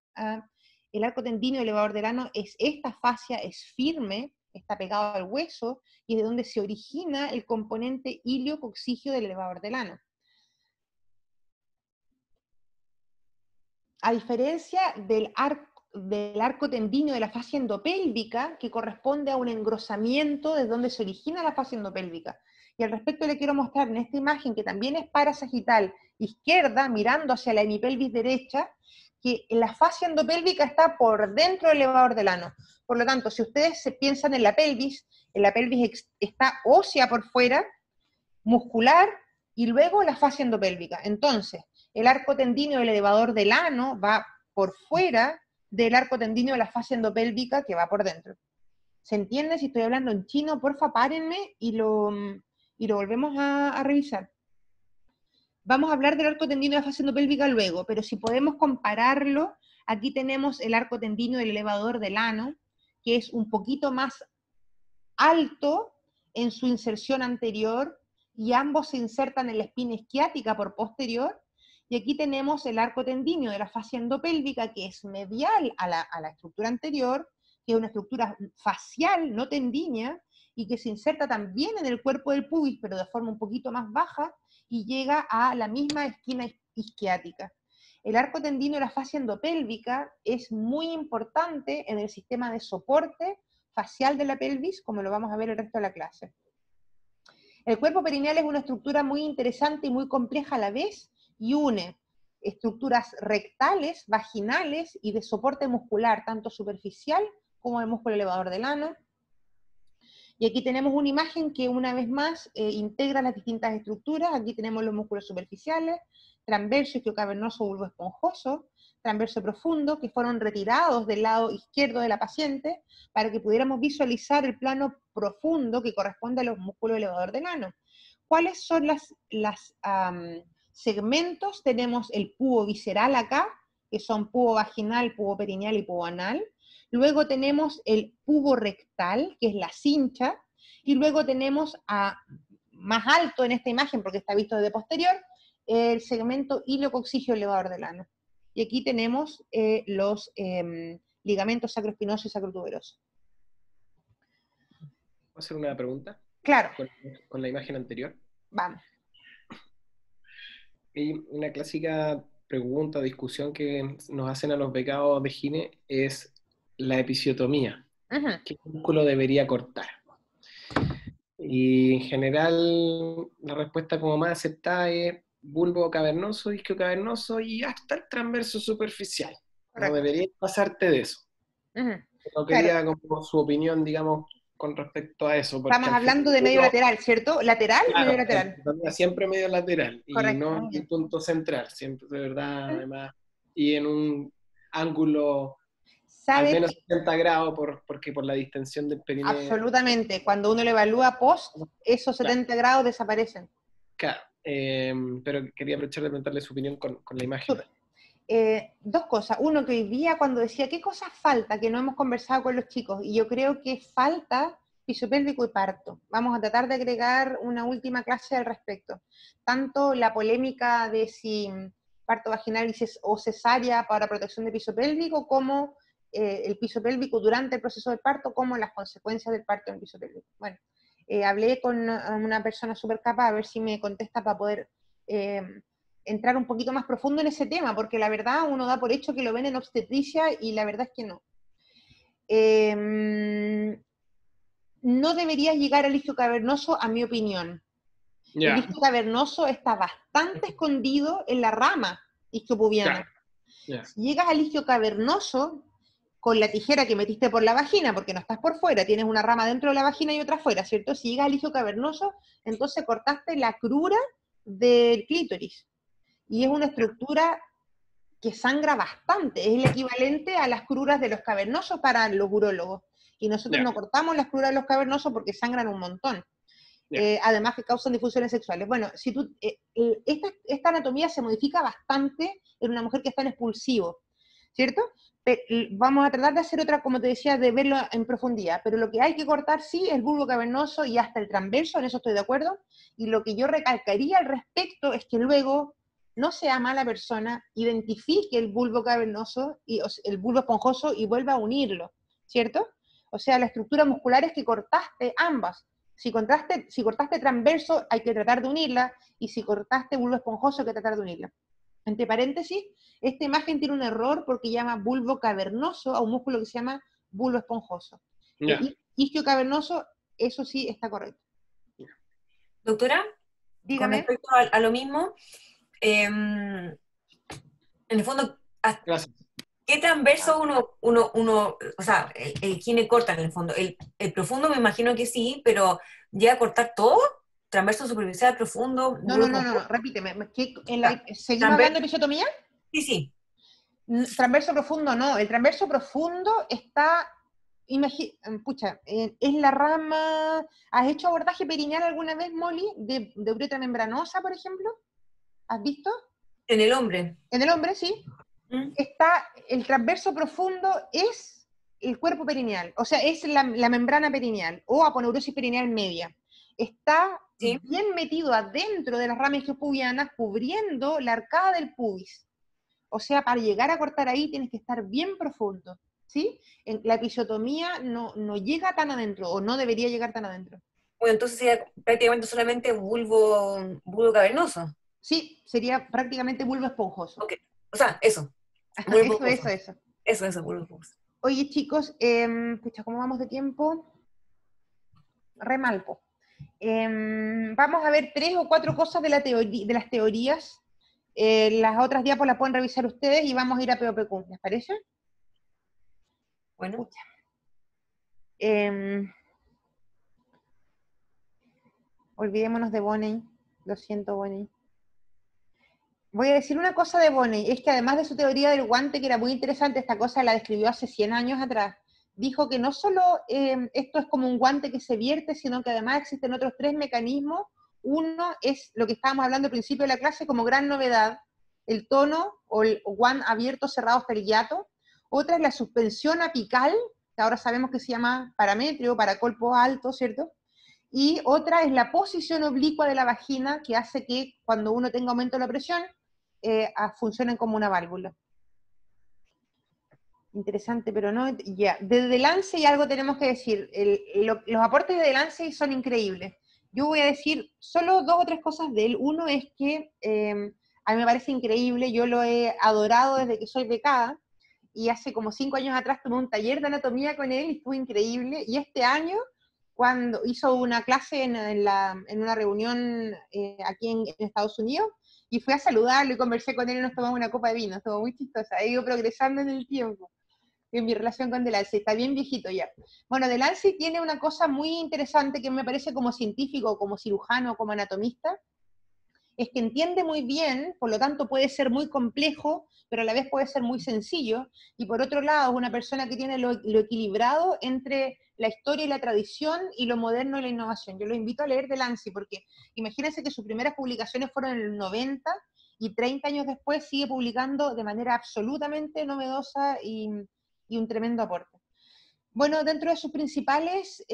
[SPEAKER 1] El arco tendíneo del elevador del ano es esta fascia, es firme, está pegado al hueso, y es de donde se origina el componente iliococcigio del elevador del ano. A diferencia del arco tendíneo de la fascia endopélvica, que corresponde a un engrosamiento desde donde se origina la fascia endopélvica. Y al respecto le quiero mostrar en esta imagen, que también es parasagital izquierda, mirando hacia la hemipelvis derecha, que la fascia endopélvica está por dentro del elevador del ano. Por lo tanto, si ustedes se piensan en la pelvis está ósea por fuera, muscular, y luego la fascia endopélvica. Entonces, el arco tendíneo del elevador del ano va por fuera del arco tendíneo de la fascia endopélvica, que va por dentro. ¿Se entiende? Si estoy hablando en chino, porfa, párenme y lo volvemos a revisar. Vamos a hablar del arco tendíneo de la fascia endopélvica luego, pero si podemos compararlo, aquí tenemos el arco tendíneo del elevador del ano, que es un poquito más alto en su inserción anterior, y ambos se insertan en la espina isquiática por posterior, y aquí tenemos el arco tendíneo de la fascia endopélvica, que es medial a la estructura anterior, que es una estructura facial, no tendínea, y que se inserta también en el cuerpo del pubis, pero de forma un poquito más baja, y llega a la misma esquina isquiática. El arco tendíneo de la fascia endopélvica es muy importante en el sistema de soporte facial de la pelvis, como lo vamos a ver el resto de la clase. El cuerpo perineal es una estructura muy interesante y muy compleja a la vez, y une estructuras rectales, vaginales y de soporte muscular, tanto superficial como el músculo elevador del ano. Y aquí tenemos una imagen que una vez más integra las distintas estructuras. Aquí tenemos los músculos superficiales, transverso, isquiocavernoso, bulbo esponjoso, transverso profundo, que fueron retirados del lado izquierdo de la paciente para que pudiéramos visualizar el plano profundo que corresponde a los músculos elevador del ano. ¿Cuáles son los segmentos? Tenemos el pubo visceral acá, que son pubo vaginal, pubo perineal y pubo anal. Luego tenemos el pubo rectal, que es la cincha, y luego tenemos más alto en esta imagen, porque está visto desde posterior, el segmento iliococcigio elevador del ano. Y aquí tenemos los ligamentos sacroespinoso y sacrotuberoso.
[SPEAKER 3] ¿Puedo hacer una pregunta?
[SPEAKER 1] Claro.
[SPEAKER 3] Con la imagen anterior.
[SPEAKER 1] Vamos.
[SPEAKER 3] Y una clásica pregunta o discusión que nos hacen a los becados de gine es la episiotomía. ¿Qué músculo debería cortar? Y en general la respuesta como más aceptada es bulbo cavernoso, isquio cavernoso y hasta el transverso superficial.
[SPEAKER 1] Correcto.
[SPEAKER 3] No deberías pasarte de eso. No quería como su opinión, digamos, con respecto a eso.
[SPEAKER 1] Estamos hablando de medio lateral, ¿cierto? ¿Lateral?
[SPEAKER 3] Claro,
[SPEAKER 1] medio lateral.
[SPEAKER 3] Siempre medio lateral.
[SPEAKER 1] Correcto.
[SPEAKER 3] Y no en el punto central, siempre, de verdad, además. Y en un ángulo al menos 60 grados, porque por la distensión del perineo.
[SPEAKER 1] Absolutamente. Cuando uno lo evalúa post, esos 70 grados desaparecen.
[SPEAKER 3] Claro. Pero quería aprovechar de preguntarle su opinión con la imagen.
[SPEAKER 1] Dos cosas. Uno, que hoy día cuando decía, ¿qué cosas falta? Que no hemos conversado con los chicos. Y yo creo que falta piso pélvico y parto. Vamos a tratar de agregar una última clase al respecto. Tanto la polémica de si parto vaginal o cesárea para protección de piso pélvico, como el piso pélvico durante el proceso del parto, como las consecuencias del parto en el piso pélvico. Bueno, hablé con una persona súper capaz, a ver si me contesta para poder entrar un poquito más profundo en ese tema, porque la verdad uno da por hecho que lo ven en obstetricia y la verdad es que no. No debería llegar al isquio cavernoso, a mi opinión. Yeah. El isquio cavernoso está bastante escondido en la rama isquiopubiana. Yeah. Si llegas al isquio cavernoso con la tijera que metiste por la vagina, porque no estás por fuera, tienes una rama dentro de la vagina y otra afuera, ¿cierto? Si llegas al isquio cavernoso, entonces cortaste la crura del clítoris. Y es una estructura que sangra bastante, es el equivalente a las cruras de los cavernosos para los urólogos. Y nosotros no cortamos las cruras de los cavernosos porque sangran un montón. Además que causan disfunciones sexuales. Bueno, si tú, esta anatomía se modifica bastante en una mujer que está en expulsivo, ¿cierto? Vamos a tratar de hacer otra, como te decía, de verlo en profundidad, pero lo que hay que cortar sí es el bulbo cavernoso y hasta el transverso, en eso estoy de acuerdo, y lo que yo recalcaría al respecto es que luego no sea mala persona, identifique el bulbo cavernoso y el bulbo esponjoso y vuelva a unirlo, ¿cierto? O sea, la estructura muscular es que cortaste ambas. Si cortaste transverso, hay que tratar de unirla, y si cortaste bulbo esponjoso, hay que tratar de unirla. Entre paréntesis, esta imagen tiene un error porque llama bulbo cavernoso a un músculo que se llama bulbo esponjoso. Isquio cavernoso, eso sí está correcto.
[SPEAKER 2] Doctora,
[SPEAKER 1] dígame.
[SPEAKER 2] Con respecto a lo mismo, en el fondo,
[SPEAKER 3] gracias.
[SPEAKER 2] ¿Qué transverso o sea, el gine corta en el fondo? El profundo me imagino que sí, pero ¿llega a cortar todo? ¿Transverso superficial, profundo?
[SPEAKER 1] No, repíteme. ¿Seguimos hablando de episiotomía?
[SPEAKER 2] Sí.
[SPEAKER 1] Transverso profundo no, el transverso profundo está, es la rama. ¿Has hecho abordaje perineal alguna vez, Molly, de uretra membranosa, por ejemplo? ¿Has visto?
[SPEAKER 2] En el hombre.
[SPEAKER 1] En el hombre, sí. Está, el transverso profundo es el cuerpo perineal, o sea, es la membrana perineal, o aponeurosis perineal media. Está
[SPEAKER 2] Sí.
[SPEAKER 1] bien metido adentro de las ramas isquiopubianas, cubriendo la arcada del pubis. O sea, para llegar a cortar ahí tienes que estar bien profundo, ¿sí? La episiotomía no llega tan adentro, o no debería llegar tan adentro.
[SPEAKER 2] Bueno, entonces sería prácticamente solamente bulbo cavernoso.
[SPEAKER 1] Sí, sería prácticamente bulbo esponjoso.
[SPEAKER 2] Ok. O sea, eso. Bulbo esponjoso.
[SPEAKER 1] Eso.
[SPEAKER 2] Bulbo esponjoso.
[SPEAKER 1] Oye, chicos, pucha, ¿cómo vamos de tiempo? Remalpo. Vamos a ver 3 o 4 cosas de las teorías. Las otras diapos las pueden revisar ustedes y vamos a ir a POPQ. ¿Les parece?
[SPEAKER 2] Bueno.
[SPEAKER 1] Olvidémonos de Bonney. Lo siento, Bonney. Voy a decir una cosa de Bonney, es que además de su teoría del guante, que era muy interesante, esta cosa la describió hace 100 años atrás, dijo que no solo esto es como un guante que se vierte, sino que además existen otros 3 mecanismos. Uno es lo que estábamos hablando al principio de la clase como gran novedad, el tono o el guante abierto, cerrado hasta el hiato. Otra es la suspensión apical, que ahora sabemos que se llama parametrio, para colpo alto, ¿cierto? Y otra es la posición oblicua de la vagina, que hace que cuando uno tenga aumento de la presión, funcionen como una válvula. Interesante, pero no, ya. De Delancey algo tenemos que decir. Los aportes de Delancey son increíbles. Yo voy a decir solo 2 o 3 cosas de él. Uno es que a mí me parece increíble, yo lo he adorado desde que soy becada, y hace como 5 años atrás tomé un taller de anatomía con él y estuvo increíble, y este año, cuando hizo una clase en una reunión aquí en Estados Unidos, y fui a saludarlo y conversé con él y nos tomamos una copa de vino, estuvo muy chistosa, he ido progresando en el tiempo en mi relación con Delancey, está bien viejito ya. Bueno, Delancey tiene una cosa muy interesante que me parece como científico, como cirujano, como anatomista, es que entiende muy bien, por lo tanto puede ser muy complejo, pero a la vez puede ser muy sencillo, y por otro lado es una persona que tiene lo equilibrado entre la historia y la tradición, y lo moderno y la innovación. Yo lo invito a leer Delancey, porque imagínense que sus primeras publicaciones fueron en el 90, y 30 años después sigue publicando de manera absolutamente novedosa y un tremendo aporte. Bueno, dentro de sus principales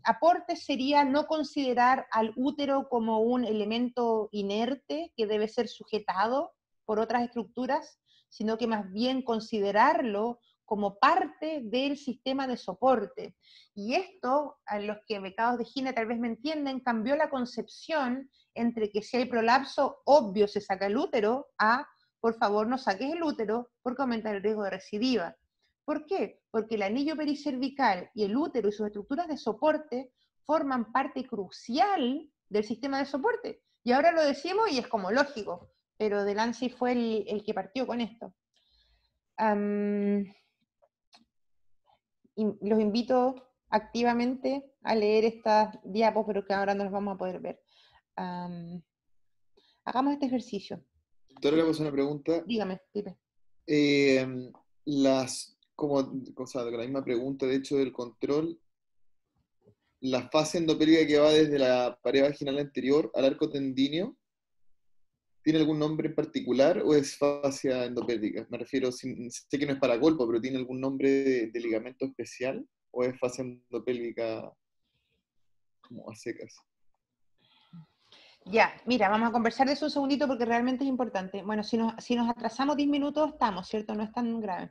[SPEAKER 1] aportes sería no considerar al útero como un elemento inerte que debe ser sujetado por otras estructuras, sino que más bien considerarlo como parte del sistema de soporte. Y esto, a los que becados de Gine tal vez me entienden, cambió la concepción entre que si hay prolapso, obvio se saca el útero, a por favor no saques el útero porque aumenta el riesgo de recidiva. ¿Por qué? Porque el anillo pericervical y el útero y sus estructuras de soporte forman parte crucial del sistema de soporte. Y ahora lo decimos y es como lógico, pero Delancey fue el que partió con esto. Los invito activamente a leer estas diapos, pero que ahora no las vamos a poder ver. Hagamos este ejercicio.
[SPEAKER 4] Doctora, le hago una pregunta.
[SPEAKER 1] Dígame, Pipe.
[SPEAKER 4] Con la misma pregunta, de hecho, del control, la fase endopélvica que va desde la pared vaginal anterior al arco tendíneo, ¿tiene algún nombre en particular o es fascia endopélvica? Me refiero, sé que no es para golpe, pero ¿tiene algún nombre de ligamento especial o es fascia endopélvica como a secas?
[SPEAKER 1] Ya, mira, vamos a conversar de eso un segundito porque realmente es importante. Bueno, si nos atrasamos 10 minutos, estamos, ¿cierto? No es tan grave.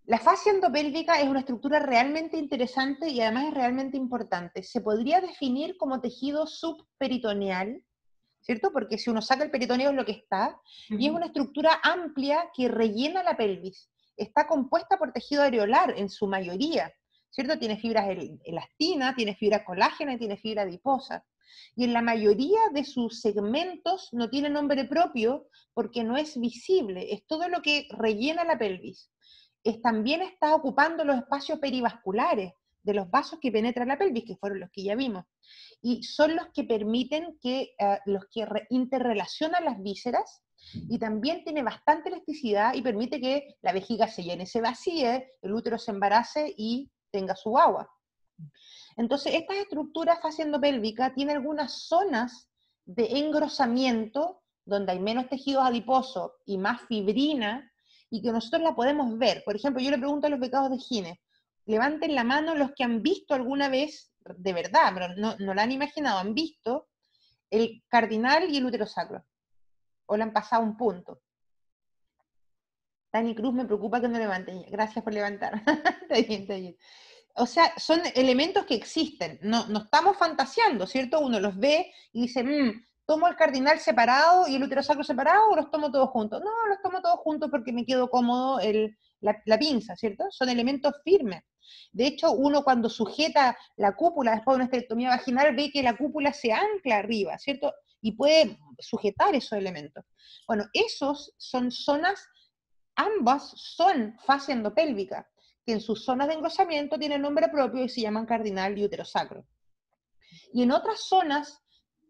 [SPEAKER 1] La fascia endopélvica es una estructura realmente interesante y además es realmente importante. Se podría definir como tejido subperitoneal, ¿cierto? Porque si uno saca el peritoneo es lo que está, y es una estructura amplia que rellena la pelvis. Está compuesta por tejido areolar en su mayoría, ¿cierto? Tiene fibras elastinas, tiene fibra colágena y tiene fibra adiposa. Y en la mayoría de sus segmentos no tiene nombre propio porque no es visible, es todo lo que rellena la pelvis. También está ocupando los espacios perivasculares de los vasos que penetran la pelvis, que fueron los que ya vimos. Y son los que permiten que, los que interrelacionan las vísceras, y también tiene bastante elasticidad y permite que la vejiga se llene, se vacíe, el útero se embarace y tenga su agua. Entonces, estas estructuras fascia endopélvica tienen algunas zonas de engrosamiento, donde hay menos tejidos adiposos y más fibrina, y que nosotros la podemos ver. Por ejemplo, yo le pregunto a los becados de Gine, levanten la mano los que han visto alguna vez, de verdad, pero no la han imaginado, han visto el cardinal y el útero sacro. O le han pasado un punto. Dani Cruz, me preocupa que no levanten. Gracias por levantar. Está bien, está bien. O sea, son elementos que existen. No estamos fantaseando, ¿cierto? Uno los ve y dice, ¿tomo el cardinal separado y el útero sacro separado o los tomo todos juntos? No, los tomo todos juntos porque me quedo cómodo la pinza, ¿cierto? Son elementos firmes. De hecho, uno cuando sujeta la cúpula después de una esterectomía vaginal ve que la cúpula se ancla arriba, ¿cierto? Y puede sujetar esos elementos. Bueno, esos son zonas, ambas son fascia endopélvica, que en sus zonas de engrosamiento tienen nombre propio y se llaman cardinal y útero sacro. Y en otras zonas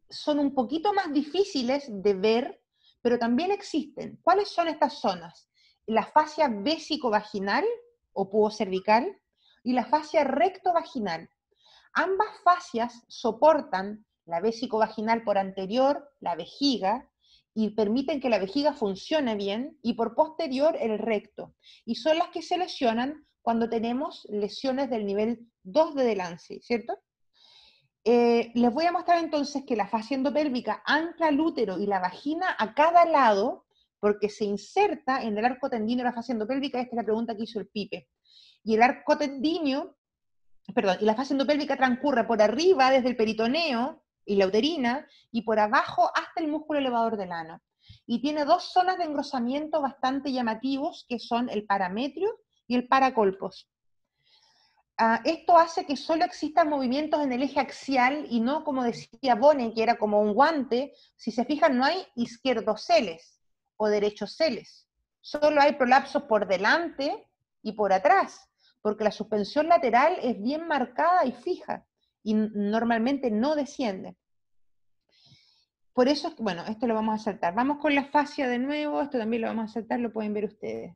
[SPEAKER 1] son un poquito más difíciles de ver, pero también existen. ¿Cuáles son estas zonas? La fascia vésico-vaginal o pubocervical y la fascia recto-vaginal. Ambas fascias soportan la vésico-vaginal por anterior, la vejiga, y permiten que la vejiga funcione bien, y por posterior el recto. Y son las que se lesionan cuando tenemos lesiones del nivel 2 de Delancey, ¿cierto? Les voy a mostrar entonces que la fascia endopélvica ancla el útero y la vagina a cada lado, porque se inserta en el arco tendíneo de la fascia endopélvica. Esta es la pregunta que hizo el Pipe. Y el arco tendíneo, perdón, y la fascia endopélvica transcurre por arriba desde el peritoneo y la uterina, y por abajo hasta el músculo elevador del ano. Y tiene dos zonas de engrosamiento bastante llamativos, que son el parametrio y el paracolpos. Esto hace que solo existan movimientos en el eje axial, y no, como decía Bonen, que era como un guante. Si se fijan, no hay izquierdoceles o derechoceles. Solo hay prolapsos por delante y por atrás, porque la suspensión lateral es bien marcada y fija, y normalmente no desciende. Por eso, bueno, esto lo vamos a saltar. Vamos con la fascia de nuevo, esto también lo vamos a saltar, lo pueden ver ustedes.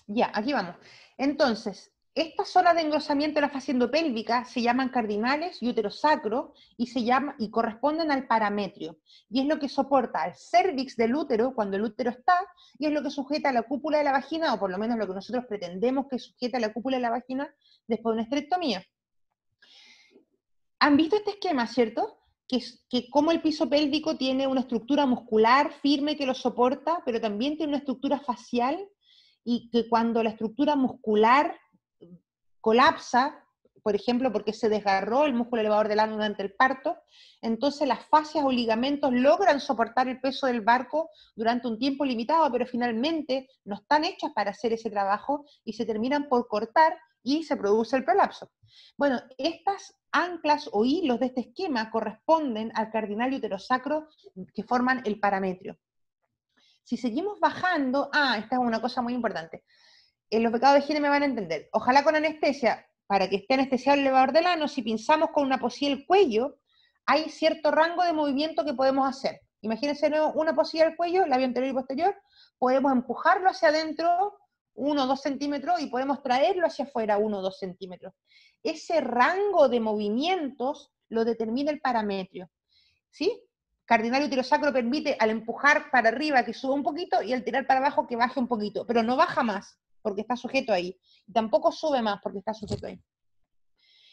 [SPEAKER 1] Ya, aquí vamos. Entonces, estas zonas de engrosamiento de la fascia endopélvica se llaman cardinales y útero sacro, y corresponden al parametrio. Y es lo que soporta al cérvix del útero cuando el útero está, y es lo que sujeta a la cúpula de la vagina, o por lo menos lo que nosotros pretendemos que sujeta a la cúpula de la vagina después de una esterectomía. ¿Han visto este esquema, cierto? Que como el piso pélvico tiene una estructura muscular firme que lo soporta, pero también tiene una estructura facial, y que cuando la estructura muscular colapsa, por ejemplo, porque se desgarró el músculo elevador del ano durante el parto, entonces las fascias o ligamentos logran soportar el peso del barco durante un tiempo limitado, pero finalmente no están hechas para hacer ese trabajo y se terminan por cortar y se produce el prolapso. Bueno, estas anclas o hilos de este esquema corresponden al cardinal y uterosacro, que forman el parametrio. Si seguimos bajando, esta es una cosa muy importante. En los becados de higiene me van a entender. Ojalá con anestesia, para que esté anestesiado el elevador del ano, si pinzamos con una posilla el cuello, hay cierto rango de movimiento que podemos hacer. Imagínense una posilla del cuello, labio anterior y posterior, podemos empujarlo hacia adentro 1 o 2 centímetros y podemos traerlo hacia afuera 1 o 2 centímetros. Ese rango de movimientos lo determina el parametrio, ¿sí? Cardinal y uterosacro permite al empujar para arriba que suba un poquito y al tirar para abajo que baje un poquito, pero no baja más porque está sujeto ahí, y tampoco sube más porque está sujeto ahí.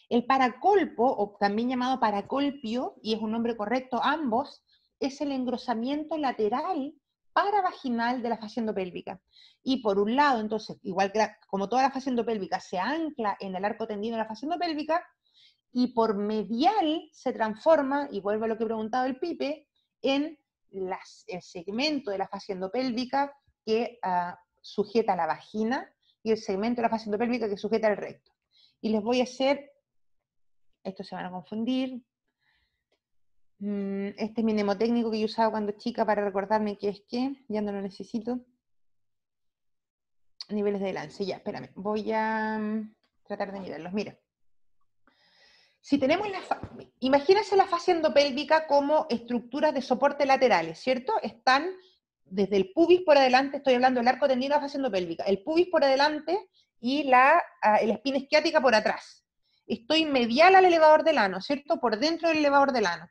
[SPEAKER 1] El paracolpo, o también llamado paracolpio, y es un nombre correcto ambos, es el engrosamiento lateral paravaginal de la fascia endopélvica. Y por un lado, entonces, igual que como toda la fascia endopélvica se ancla en el arco tendido de la fascia endopélvica, y por medial se transforma, y vuelvo a lo que preguntaba el Pipe, en el segmento de la fascia endopélvica que sujeta la vagina, y el segmento de la fascia endopélvica que sujeta el recto. Y les voy a hacer, estos se van a confundir, este es mi mnemotécnico que yo usaba cuando chica para recordarme qué es qué, ya no lo necesito. Niveles de Delancey, ya, espérame, voy a tratar de mirarlos, mira. Si tenemos imagínense la fascia endopélvica como estructuras de soporte laterales, ¿cierto? Están desde el pubis por adelante, estoy hablando del arco tendido de la fascia endopélvica, el pubis por adelante y la espina isquiática por atrás. Estoy medial al elevador del ano, ¿cierto? Por dentro del elevador del ano.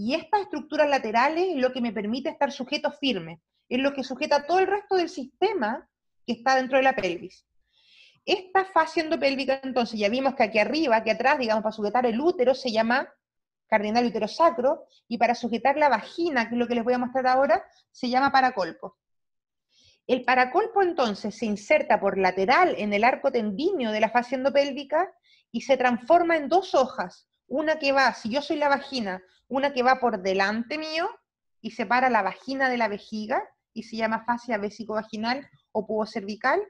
[SPEAKER 1] Y estas estructuras laterales es lo que me permite estar sujeto firme, es lo que sujeta todo el resto del sistema que está dentro de la pelvis. Esta fascia endopélvica, entonces, ya vimos que aquí arriba, aquí atrás, digamos, para sujetar el útero se llama cardinal uterosacro, y para sujetar la vagina, que es lo que les voy a mostrar ahora, se llama paracolpo. El paracolpo, entonces, se inserta por lateral en el arco tendíneo de la fascia endopélvica y se transforma en dos hojas. Una que va, si yo soy la vagina, una que va por delante mío y separa la vagina de la vejiga y se llama fascia vésico-vaginal o pubo cervical,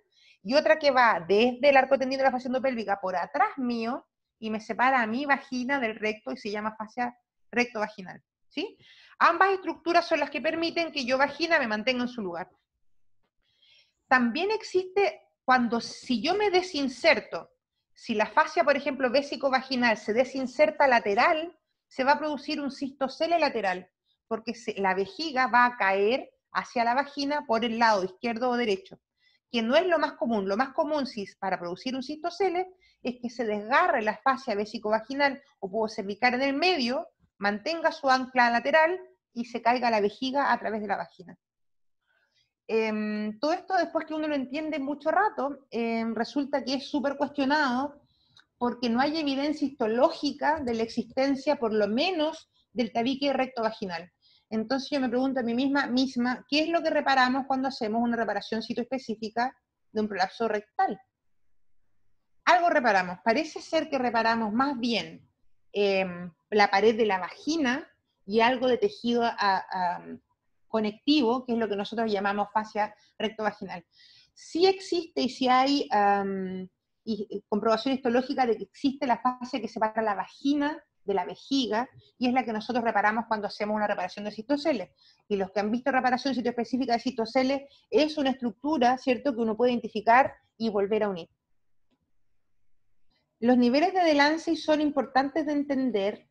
[SPEAKER 1] y otra que va desde el arco tendíneo de la fascia endopélvica por atrás mío y me separa a mi vagina del recto y se llama fascia recto-vaginal, ¿sí? Ambas estructuras son las que permiten que yo, vagina, me mantenga en su lugar. También existe si yo me desinserto, si la fascia, por ejemplo, vésico-vaginal se desinserta lateral, se va a producir un cistocele lateral, porque la vejiga va a caer hacia la vagina por el lado izquierdo o derecho, que no es lo más común. Lo más común para producir un cistocele es que se desgarre la fascia vésico-vaginal o puedo cervical en el medio, mantenga su ancla lateral y se caiga la vejiga a través de la vagina. Todo esto, después que uno lo entiende mucho rato, resulta que es súper cuestionado porque no hay evidencia histológica de la existencia, por lo menos, del tabique recto vaginal. Entonces yo me pregunto a mí misma, ¿qué es lo que reparamos cuando hacemos una reparación citoespecífica de un prolapso rectal? Algo reparamos. Parece ser que reparamos más bien la pared de la vagina y algo de tejido conectivo, que es lo que nosotros llamamos fascia rectovaginal. Sí existe y sí hay comprobación histológica de que existe la fascia que separa la vagina de la vejiga, y es la que nosotros reparamos cuando hacemos una reparación de cistocele. Y los que han visto reparación citoespecífica de cistocele, es una estructura, ¿cierto?, que uno puede identificar y volver a unir. Los niveles de Delancey son importantes de entender.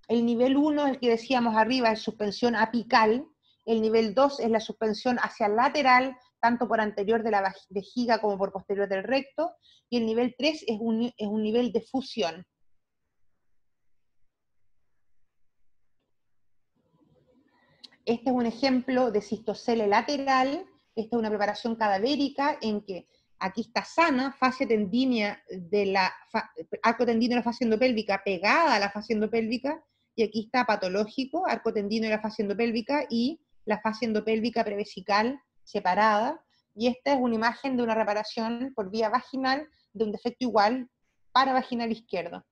[SPEAKER 1] El nivel 1, el que decíamos arriba, es suspensión apical. El nivel 2 es la suspensión hacia lateral, tanto por anterior de la vejiga como por posterior del recto. Y el nivel 3 es un nivel de fusión. Este es un ejemplo de cistocele lateral. Esta es una preparación cadavérica en que aquí está sana, fascia tendínea arco tendíneo de la fascia endopélvica pegada a la fascia endopélvica, y aquí está patológico, arco tendíneo de la fascia endopélvica y la fascia endopélvica prevesical separada, y esta es una imagen de una reparación por vía vaginal de un defecto igual paravaginal izquierdo.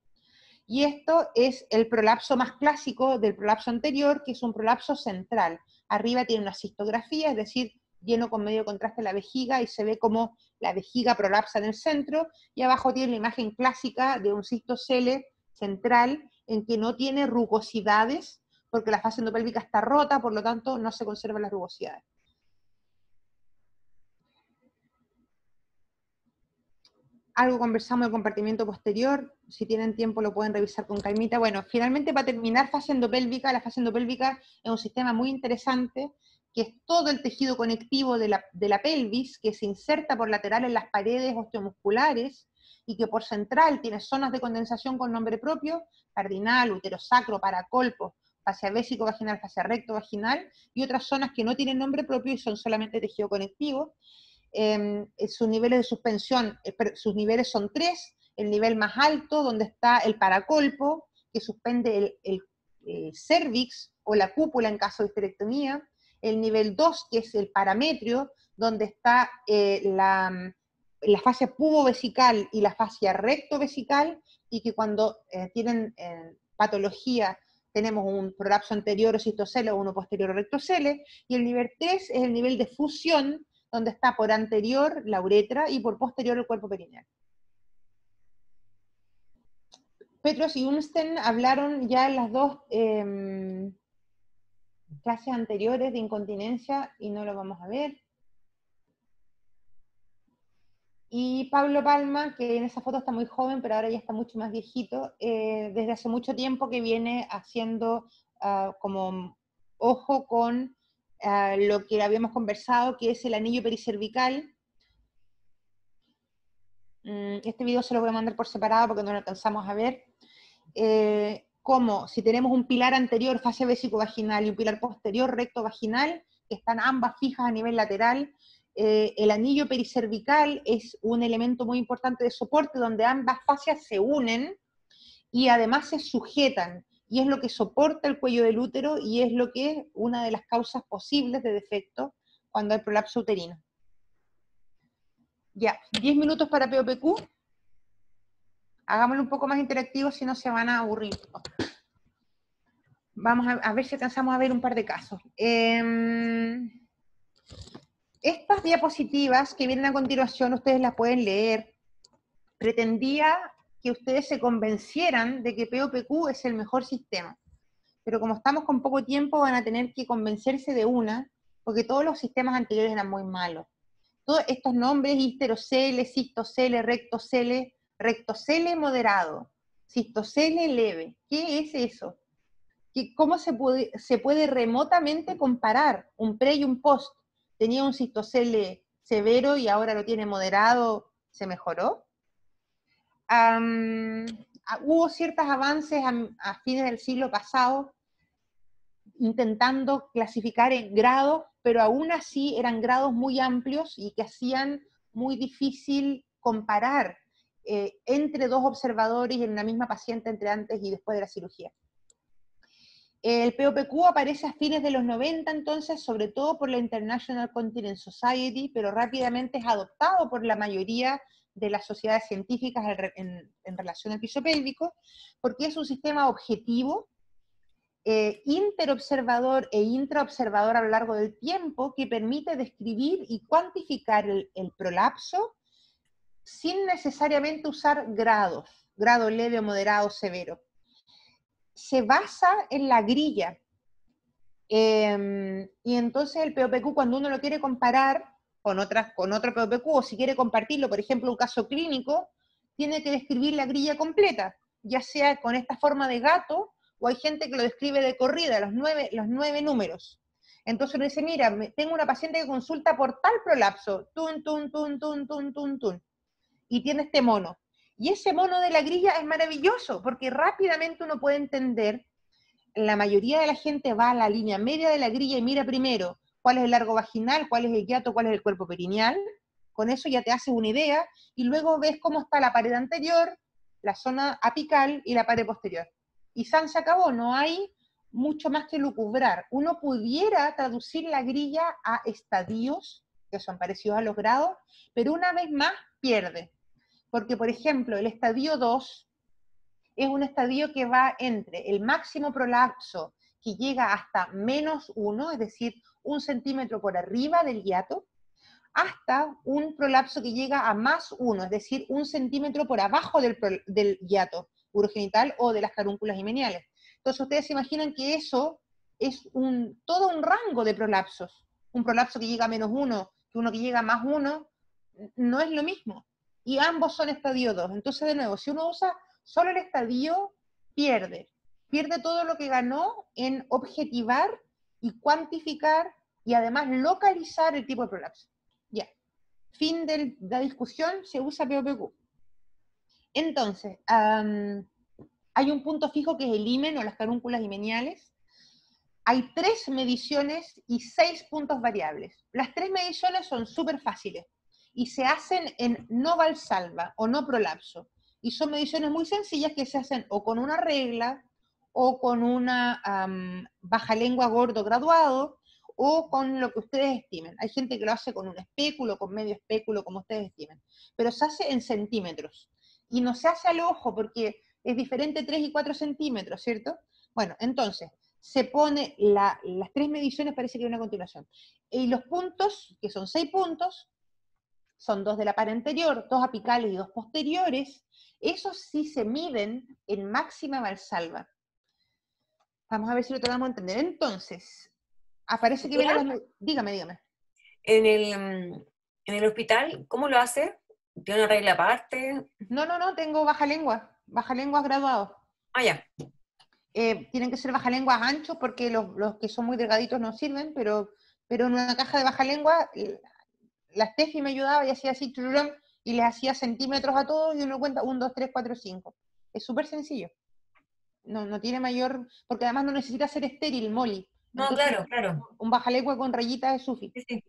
[SPEAKER 1] Y esto es el prolapso más clásico del prolapso anterior, que es un prolapso central. Arriba tiene una cistografía, es decir, lleno con medio contraste la vejiga, y se ve como la vejiga prolapsa en el centro, y abajo tiene la imagen clásica de un cistocele central, en que no tiene rugosidades, porque la fascia endopélvica está rota, por lo tanto no se conservan las rugosidades. Algo conversamos del compartimiento posterior, si tienen tiempo lo pueden revisar con calmita. Bueno, finalmente, para terminar, fascia endopélvica. La fascia endopélvica es un sistema muy interesante, que es todo el tejido conectivo de la pelvis, que se inserta por lateral en las paredes osteomusculares, y que por central tiene zonas de condensación con nombre propio: cardinal, uterosacro, paracolpo, fascia vésico-vaginal, fascia recto-vaginal, y otras zonas que no tienen nombre propio y son solamente tejido conectivo. Sus niveles de suspensión, sus niveles son 3, el nivel más alto, donde está el paracolpo, que suspende el cervix o la cúpula en caso de histerectomía; el nivel 2, que es el parametrio, donde está la fascia pubovesical y la fascia rectovesical, y que cuando tienen patología tenemos un prolapso anterior o cistocele o uno posterior o rectocele. Y el nivel 3 es el nivel de fusión, donde está por anterior la uretra y por posterior el cuerpo perineal. Petros y Unsten hablaron ya en las dos clases anteriores de incontinencia, y no lo vamos a ver. Y Pablo Palma, que en esa foto está muy joven, pero ahora ya está mucho más viejito, desde hace mucho tiempo que viene haciendo como ojo con lo que habíamos conversado, que es el anillo pericervical. Este video se lo voy a mandar por separado porque no lo alcanzamos a ver. como si tenemos un pilar anterior, fase vesicovaginal, y un pilar posterior, recto vaginal, que están ambas fijas a nivel lateral. El anillo pericervical es un elemento muy importante de soporte, donde ambas fascias se unen y además se sujetan, y es lo que soporta el cuello del útero, y es lo que es una de las causas posibles de defecto cuando hay prolapso uterino. Ya, 10 minutos para POPQ. Hagámoslo un poco más interactivo, si no se van a aburrir. Vamos a ver si alcanzamos a ver un par de casos. Estas diapositivas que vienen a continuación, ustedes las pueden leer. Pretendía que ustedes se convencieran de que POPQ es el mejor sistema. Pero como estamos con poco tiempo, van a tener que convencerse de una, porque todos los sistemas anteriores eran muy malos. Todos estos nombres, histerocele, cistocele, rectocele moderado, cistocele leve, ¿qué es eso? ¿Cómo se puede remotamente comparar un pre y un post? Tenía un cistocele severo y ahora lo tiene moderado, ¿se mejoró? Hubo ciertos avances a fines del siglo pasado intentando clasificar en grados, pero aún así eran grados muy amplios y que hacían muy difícil comparar entre dos observadores en una misma paciente entre antes y después de la cirugía. El POPQ aparece a fines de los 90 entonces, sobre todo por la International Continence Society, pero rápidamente es adoptado por la mayoría de las sociedades científicas en relación al piso pélvico, porque es un sistema objetivo, interobservador e intraobservador a lo largo del tiempo, que permite describir y cuantificar el prolapso sin necesariamente usar grados, grado leve, moderado, severo. Se basa en la grilla, y entonces el POPQ, cuando uno lo quiere comparar con otro POPQ, o si quiere compartirlo, por ejemplo, un caso clínico, tiene que describir la grilla completa, ya sea con esta forma de gato, o hay gente que lo describe de corrida, los nueve números. Entonces uno dice, mira, tengo una paciente que consulta por tal prolapso, tun, tun, tun, tun, tun, tun, tun, y tiene este mono. Y ese mono de la grilla es maravilloso, porque rápidamente uno puede entender. La mayoría de la gente va a la línea media de la grilla y mira primero cuál es el largo vaginal, cuál es el hiato, cuál es el cuerpo perineal. Con eso ya te haces una idea, y luego ves cómo está la pared anterior, la zona apical y la pared posterior. Y se acabó, no hay mucho más que lucubrar. Uno pudiera traducir la grilla a estadios, que son parecidos a los grados, pero una vez más pierde. Porque, por ejemplo, el estadio 2 es un estadio que va entre el máximo prolapso, que llega hasta -1, es decir, 1 centímetro por arriba del hiato, hasta un prolapso que llega a +1, es decir, 1 centímetro por abajo del hiato urogenital o de las carúnculas himeniales. Entonces ustedes se imaginan que eso es todo un rango de prolapsos. Un prolapso que llega a -1, que uno que llega a +1, no es lo mismo. Y ambos son estadio 2. Entonces, de nuevo, si uno usa solo el estadio, pierde todo lo que ganó en objetivar y cuantificar y además localizar el tipo de prolapso. Ya, fin de la discusión, se usa POPQ. Entonces, hay un punto fijo que es el himen o las carúnculas himeniales. Hay 3 mediciones y 6 puntos variables. Las 3 mediciones son súper fáciles y se hacen en no valsalva o no prolapso. Y son mediciones muy sencillas que se hacen o con una regla, o con una baja lengua gordo graduado, o con lo que ustedes estimen. Hay gente que lo hace con un espéculo, con medio espéculo, como ustedes estimen. Pero se hace en centímetros. Y no se hace al ojo porque es diferente 3 y 4 centímetros, ¿cierto? Bueno, entonces, se pone las 3 mediciones, parece que hay una continuación. Y los puntos, que son 6 puntos, son 2 de la pared anterior, 2 apicales y 2 posteriores. Esos sí se miden en máxima valsalva. Vamos a ver si lo tratamos de entender. Entonces, aparece que viene las... Dígame.
[SPEAKER 2] En el hospital, ¿cómo lo hace? ¿Tiene una regla aparte?
[SPEAKER 1] No, tengo baja lenguas graduados.
[SPEAKER 2] Ah, ya.
[SPEAKER 1] Tienen que ser baja lenguas anchos porque los que son muy delgaditos no sirven, pero en una caja de baja lengua, la Steffi me ayudaba y hacía así, y les hacía centímetros a todos, y uno cuenta 1, 2, 3, 4, 5. Es súper sencillo. no tiene mayor, porque además no necesita ser estéril, Molly.
[SPEAKER 2] No,
[SPEAKER 1] Entonces,
[SPEAKER 2] claro.
[SPEAKER 1] un bajalengua con rayitas es suficiente.
[SPEAKER 2] Sí.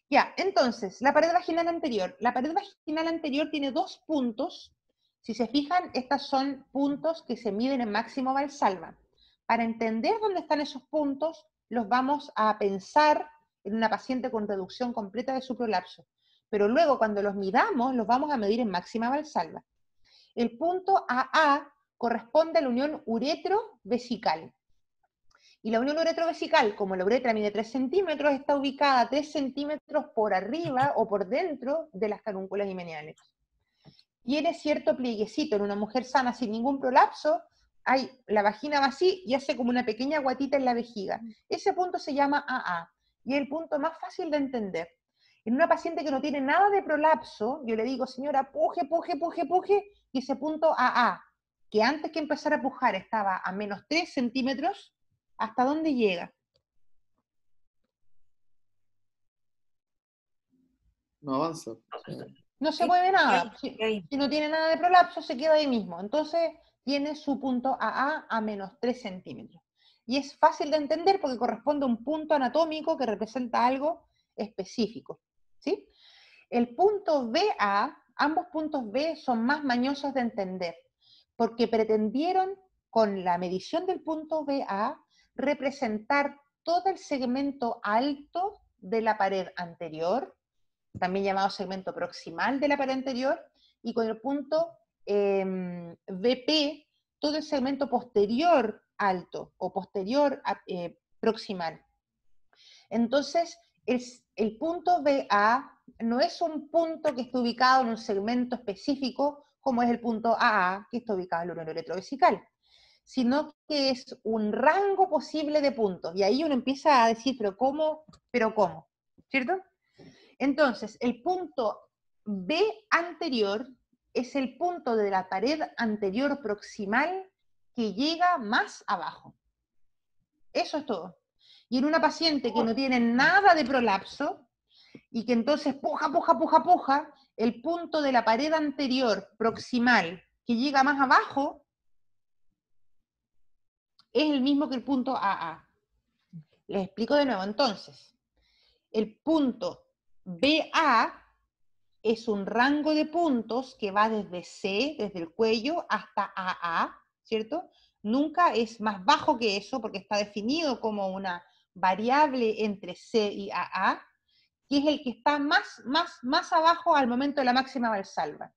[SPEAKER 1] Ya, entonces, la pared vaginal anterior. La pared vaginal anterior tiene 2 puntos. Si se fijan, estos son puntos que se miden en máximo Valsalva. Para entender dónde están esos puntos, los vamos a pensar en una paciente con reducción completa de su prolapso. Pero luego, cuando los midamos, los vamos a medir en máxima Valsalva. El punto AA corresponde a la unión uretro-vesical. Y la unión uretrovesical, como la uretra mide 3 centímetros, está ubicada 3 centímetros por arriba o por dentro de las carúnculas himeneales. Tiene cierto plieguecito en una mujer sana sin ningún prolapso, la vagina va así y hace como una pequeña guatita en la vejiga. Ese punto se llama AA y es el punto más fácil de entender. En una paciente que no tiene nada de prolapso, yo le digo, señora, puje, y ese punto AA, que antes que empezar a pujar estaba a menos 3 centímetros, ¿hasta dónde llega?
[SPEAKER 4] No avanza.
[SPEAKER 1] No se mueve nada.
[SPEAKER 2] Ahí.
[SPEAKER 1] Si no tiene nada de prolapso, se queda ahí mismo. Entonces, tiene su punto AA a menos 3 centímetros. Y es fácil de entender porque corresponde a un punto anatómico que representa algo específico. ¿Sí? El punto BA, ambos puntos B son más mañosos de entender, porque pretendieron, con la medición del punto BA, representar todo el segmento alto de la pared anterior, también llamado segmento proximal de la pared anterior, y con el punto VP, todo el segmento posterior alto o posterior proximal. Entonces, el punto BA no es un punto que esté ubicado en un segmento específico, como es el punto AA, que está ubicado en la unión uretrovesical, sino que es un rango posible de puntos. Y ahí uno empieza a decir, pero ¿cómo? ¿Cierto? Entonces, el punto B anterior es el punto de la pared anterior proximal que llega más abajo. Eso es todo. Y en una paciente que no tiene nada de prolapso y que entonces puja, el punto de la pared anterior proximal que llega más abajo es el mismo que el punto AA. Les explico de nuevo entonces. El punto BA es un rango de puntos que va desde C, desde el cuello, hasta AA, ¿cierto? Nunca es más bajo que eso porque está definido como una variable entre C y AA, que es el que está más abajo al momento de la máxima Valsalva.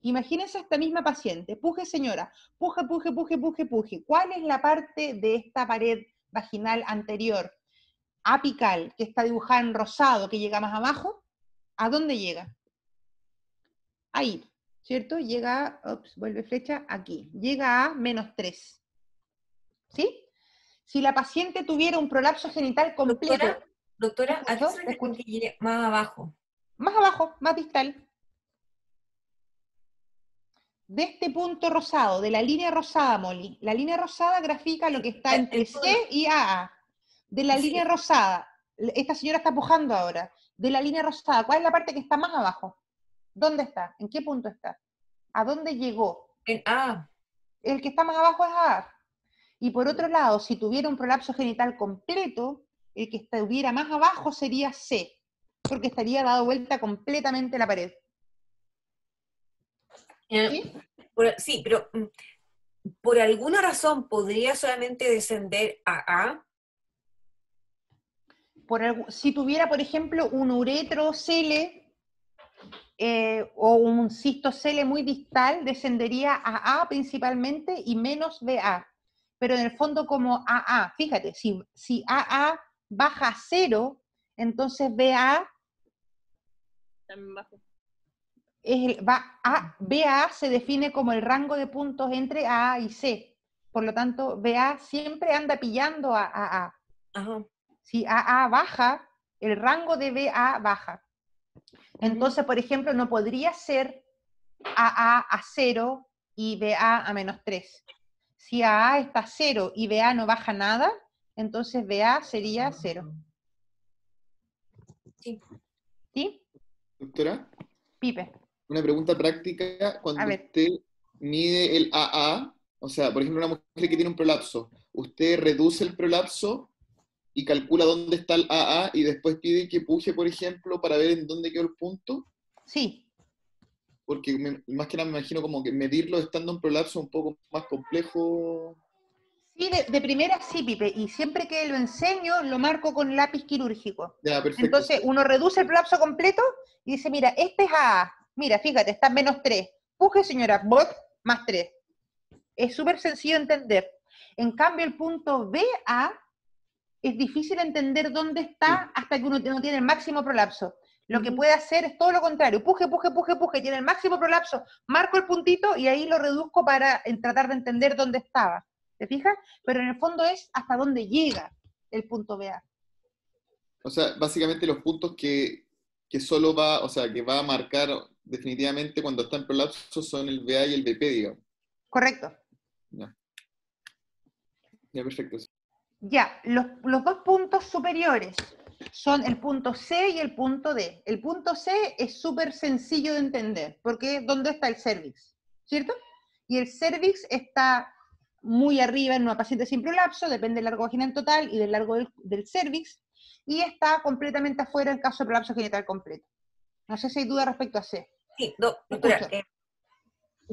[SPEAKER 1] Imagínense esta misma paciente, puje señora, puje. ¿Cuál es la parte de esta pared vaginal anterior, apical, que está dibujada en rosado, que llega más abajo? ¿A dónde llega? Ahí, ¿cierto? Llega, vuelve flecha, aquí. Llega a menos 3. ¿Sí? Si la paciente tuviera un prolapso genital completo...
[SPEAKER 2] Doctora, ¿a qué se refiere con que llegue más abajo?
[SPEAKER 1] Más abajo, más distal. De este punto rosado, de la línea rosada, Molly. La línea rosada grafica lo que está entre C y AA. De la línea rosada, esta señora está pujando ahora. De la línea rosada, ¿cuál es la parte que está más abajo? ¿Dónde está? ¿En qué punto está? ¿A dónde llegó?
[SPEAKER 2] En A.
[SPEAKER 1] El que está más abajo es A. Y por otro lado, si tuviera un prolapso genital completo, el que estuviera más abajo sería C, porque estaría dado vuelta completamente la pared.
[SPEAKER 2] ¿Sí? Sí, pero ¿por alguna razón podría solamente descender a A?
[SPEAKER 1] Si tuviera, por ejemplo, un uretrocele o un cistocele muy distal, descendería a A principalmente y menos BA. Pero en el fondo como AA, fíjate, si AA baja a 0, entonces BA
[SPEAKER 5] También bajo.
[SPEAKER 1] BA se define como el rango de puntos entre A y C. Por lo tanto, BA siempre anda pillando a AA.
[SPEAKER 2] Ajá.
[SPEAKER 1] Si AA baja, el rango de BA baja. Entonces, por ejemplo, no podría ser AA a 0 y BA a menos 3. Si AA está a 0 y BA no baja nada, entonces BA sería 0.
[SPEAKER 2] Sí.
[SPEAKER 1] ¿Sí?
[SPEAKER 4] Doctora,
[SPEAKER 1] Pipe.
[SPEAKER 4] una pregunta práctica. Cuando
[SPEAKER 1] A ver.
[SPEAKER 4] usted mide el AA, O sea, por ejemplo, una mujer que tiene un prolapso, usted reduce el prolapso y calcula dónde está el AA y después pide que puje, por ejemplo, para ver en dónde quedó el punto.
[SPEAKER 1] Sí.
[SPEAKER 4] Porque más que nada me imagino como que medirlo estando en prolapso es un poco más complejo.
[SPEAKER 1] Sí, de primera sí, Pipe, y siempre que lo enseño, lo marco con lápiz quirúrgico.
[SPEAKER 4] Ya, perfecto.
[SPEAKER 1] Entonces, uno reduce el prolapso completo y dice, mira, este es AA. Mira, fíjate, está en -3. Puje, señora, ¡bot! +3. Es súper sencillo de entender. En cambio, el punto BA es difícil entender dónde está hasta que uno no tiene el máximo prolapso. Lo que puede hacer es todo lo contrario. Puje, puje, puje, puje, tiene el máximo prolapso, marco el puntito y ahí lo reduzco para tratar de entender dónde estaba. ¿Te fijas? Pero en el fondo es hasta dónde llega el punto BA.
[SPEAKER 4] O sea, básicamente los puntos que solo va, o sea, que va a marcar definitivamente cuando está en prolapso son el BA y el BP, digamos.
[SPEAKER 1] Correcto.
[SPEAKER 4] Ya. Ya, perfecto.
[SPEAKER 1] Ya, los dos puntos superiores son el punto C y el punto D. El punto C es súper sencillo de entender, porque ¿dónde está el cervix? ¿Cierto? Y el cervix está muy arriba en una paciente sin prolapso, depende del largo vaginal total y del largo del cervix, y está completamente afuera en caso de prolapso genital completo. No sé si hay duda respecto a C.
[SPEAKER 2] Sí, doctora,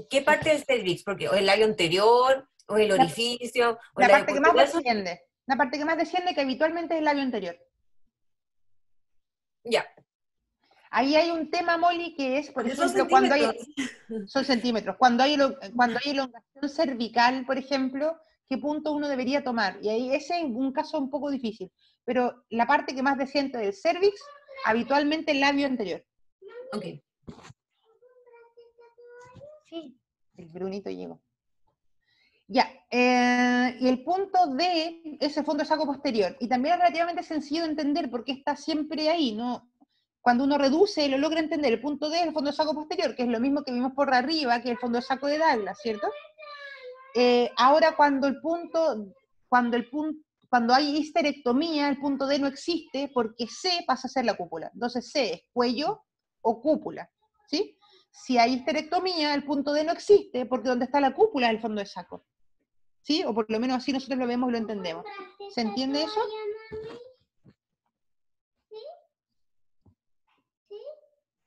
[SPEAKER 2] ¿qué parte del cervix? Porque o el labio anterior, o el orificio, o
[SPEAKER 1] la parte que más
[SPEAKER 2] igual
[SPEAKER 1] desciende. La parte que más desciende, que habitualmente es el labio anterior.
[SPEAKER 2] Ya.
[SPEAKER 1] Ahí hay un tema, Molly, que es, por
[SPEAKER 2] Porque
[SPEAKER 1] ejemplo,
[SPEAKER 2] son centímetros.
[SPEAKER 1] son centímetros. Cuando hay elongación cervical, por ejemplo, ¿qué punto uno debería tomar? Y ahí ese es un caso un poco difícil. Pero la parte que más desciende del cervix, habitualmente el labio anterior.
[SPEAKER 2] Ok.
[SPEAKER 1] Sí, el Brunito llegó. Ya, y el punto D es el fondo de saco posterior. Y también es relativamente sencillo de entender porque está siempre ahí, ¿no? Cuando uno reduce, lo logra entender. El punto D es el fondo de saco posterior, que es lo mismo que vimos por arriba, que el fondo de saco de Douglas, ¿cierto? Ahora, cuando hay histerectomía, el punto D no existe porque C pasa a ser la cúpula. Entonces C es cuello o cúpula, ¿sí? Si hay histerectomía, el punto D no existe porque donde está la cúpula es el fondo de saco. ¿Sí? O por lo menos así nosotros lo vemos y lo entendemos. ¿Se entiende eso?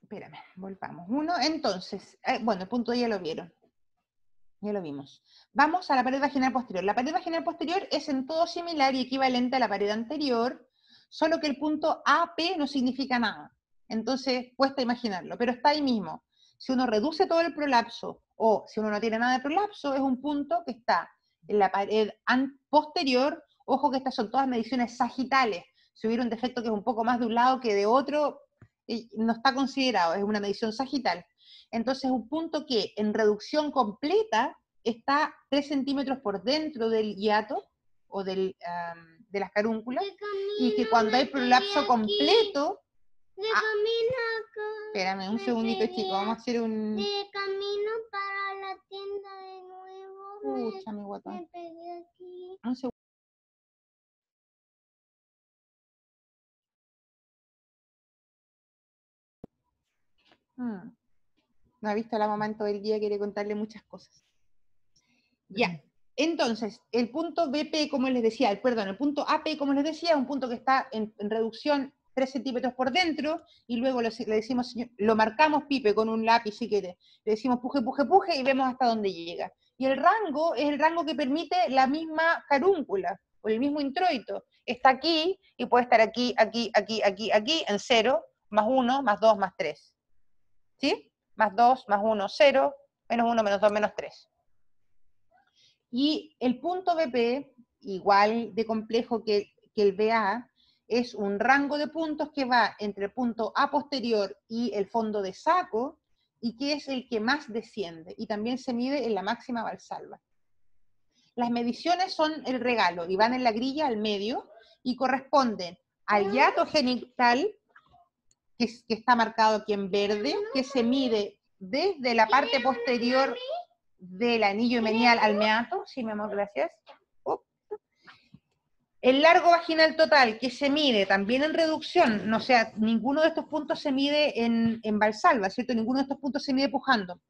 [SPEAKER 1] Espérame, volvamos. Entonces, bueno, el punto D ya lo vieron. Ya lo vimos. Vamos a la pared vaginal posterior. La pared vaginal posterior es en todo similar y equivalente a la pared anterior, solo que el punto AP no significa nada. Entonces, cuesta imaginarlo, pero está ahí mismo. Si uno reduce todo el prolapso, o si uno no tiene nada de prolapso, es un punto que está en la pared posterior. Ojo que estas son todas mediciones sagitales. Si hubiera un defecto que es un poco más de un lado que de otro, no está considerado, es una medición sagital. Entonces, un punto que en reducción completa está 3 centímetros por dentro del hiato o de las carúnculas, y que cuando hay prolapso completo... Espérame un segundito, chicos, vamos a hacer un...
[SPEAKER 6] De camino para la tienda de nuevo.
[SPEAKER 1] Pucha, mi guatón.
[SPEAKER 6] Me pegué aquí.
[SPEAKER 1] Un segundo. No ha visto a la mamá en todo el día, quiere contarle muchas cosas. Ya, entonces, el punto BP, como les decía, el punto AP, como les decía, es un punto que está en reducción 3 centímetros por dentro, y luego le decimos, lo marcamos, Pipe, con un lápiz si quiere, le decimos puje, puje, puje, y vemos hasta dónde llega. Y el rango es el rango que permite la misma carúncula, o el mismo introito. Está aquí, y puede estar aquí, aquí, aquí, aquí, aquí, en 0, más 1, más 2, más 3. ¿Sí? Más 2, más 1, 0, menos 1, menos 2, menos 3. Y el punto BP, igual de complejo que el BA, es un rango de puntos que va entre el punto A posterior y el fondo de saco, y que es el que más desciende, y también se mide en la máxima valsalva. Las mediciones son el regalo, y van en la grilla al medio, y corresponden al hiato genital, que está marcado aquí en verde, que se mide desde la parte posterior del anillo menial al meato. Sí, mi amor, gracias. El largo vaginal total, que se mide también en reducción, no sea, ninguno de estos puntos se mide en valsalva, ¿cierto? Ninguno de estos puntos se mide pujando.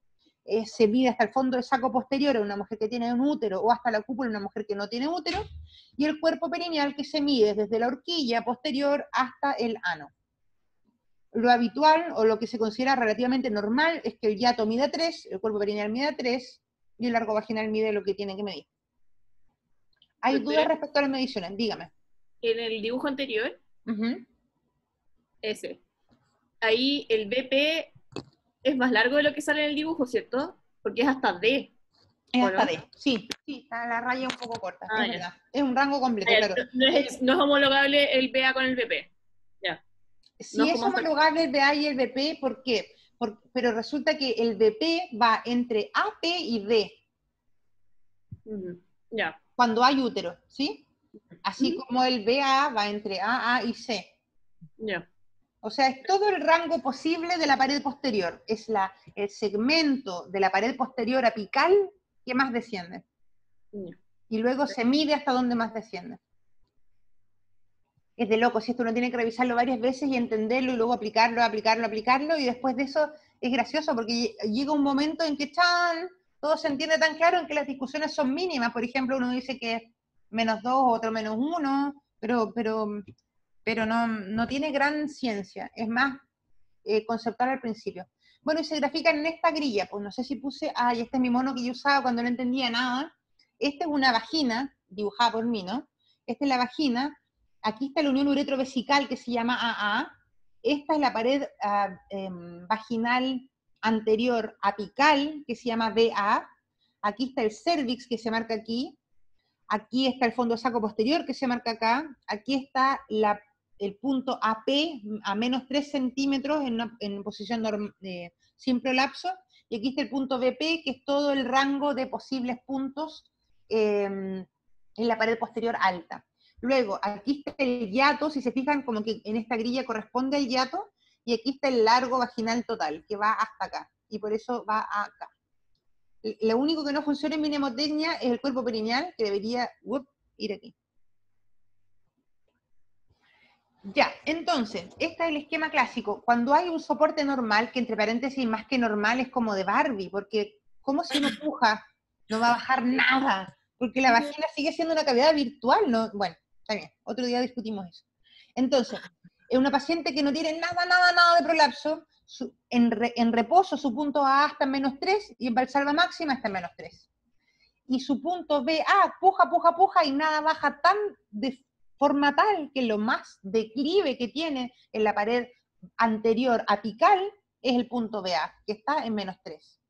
[SPEAKER 1] se mide hasta el fondo del saco posterior en una mujer que tiene un útero, o hasta la cúpula en una mujer que no tiene útero, y el cuerpo perineal que se mide desde la horquilla posterior hasta el ano. Lo habitual, o lo que se considera relativamente normal, es que el hiato mida 3, el cuerpo perineal mida 3, y el largo vaginal mide lo que tiene que medir. ¿Hay dudas respecto a las mediciones? Dígame.
[SPEAKER 5] En el dibujo anterior,
[SPEAKER 1] Ujú.
[SPEAKER 5] ese, ahí el BP es más largo de lo que sale en el dibujo, ¿cierto? Porque es hasta D.
[SPEAKER 1] Es
[SPEAKER 5] ¿o
[SPEAKER 1] hasta
[SPEAKER 5] no?
[SPEAKER 1] D. Sí, está la raya un poco corta,
[SPEAKER 5] Ah,
[SPEAKER 1] es
[SPEAKER 5] ya.
[SPEAKER 1] verdad. Es un rango completo, claro.
[SPEAKER 5] No es homologable el BA con el BP. Ya.
[SPEAKER 1] Sí
[SPEAKER 5] no es
[SPEAKER 1] es
[SPEAKER 5] como hasta-
[SPEAKER 1] homologable el BA y el BP, ¿por qué? Pero resulta que el BP va entre AP y D,
[SPEAKER 5] Ya.
[SPEAKER 1] cuando hay útero, ¿sí? Así
[SPEAKER 5] Ujú.
[SPEAKER 1] como el BA va entre AA y C.
[SPEAKER 5] Ya.
[SPEAKER 1] O sea, es todo el rango posible de la pared posterior. Es el segmento de la pared posterior apical que más desciende.
[SPEAKER 5] Ya.
[SPEAKER 1] Y luego se mide hasta donde más desciende. Es de loco, si esto uno tiene que revisarlo varias veces y entenderlo y luego aplicarlo, y después de eso es gracioso porque llega un momento en que todo se entiende tan claro en que las discusiones son mínimas. Por ejemplo, uno dice que es -2, otro -1, pero no tiene gran ciencia, es más conceptual al principio. Bueno, y se grafican en esta grilla, pues no sé si puse, y este es mi mono que yo usaba cuando no entendía nada. Esta es una vagina, dibujada por mí, ¿no? Esta es la vagina, aquí está la unión uretrovesical que se llama AA, esta es la pared vaginal anterior apical que se llama BA, aquí está el cervix que se marca aquí está el fondo saco posterior que se marca acá, aquí está el punto AP a -3 centímetros en posición sin prolapso, y aquí está el punto BP, que es todo el rango de posibles puntos en la pared posterior alta. Luego, aquí está el hiato, si se fijan, como que en esta grilla corresponde al hiato, y aquí está el largo vaginal total, que va hasta acá, y por eso va acá. Lo único que no funciona en mi mnemotecnia es el cuerpo perineal, que debería ir aquí. Ya, entonces, este es el esquema clásico. Cuando hay un soporte normal, que entre paréntesis más que normal es como de Barbie, porque ¿cómo si uno puja? No va a bajar nada, porque la vagina sigue siendo una cavidad virtual, ¿no? Bueno, está bien, otro día discutimos eso. Entonces, es una paciente que no tiene nada de prolapso, en reposo su punto A está en -3 y en valsalva máxima está en -3. Y su punto B, puja y nada baja tan de forma tal que lo más declive que tiene en la pared anterior apical es el punto BA, que está en -3.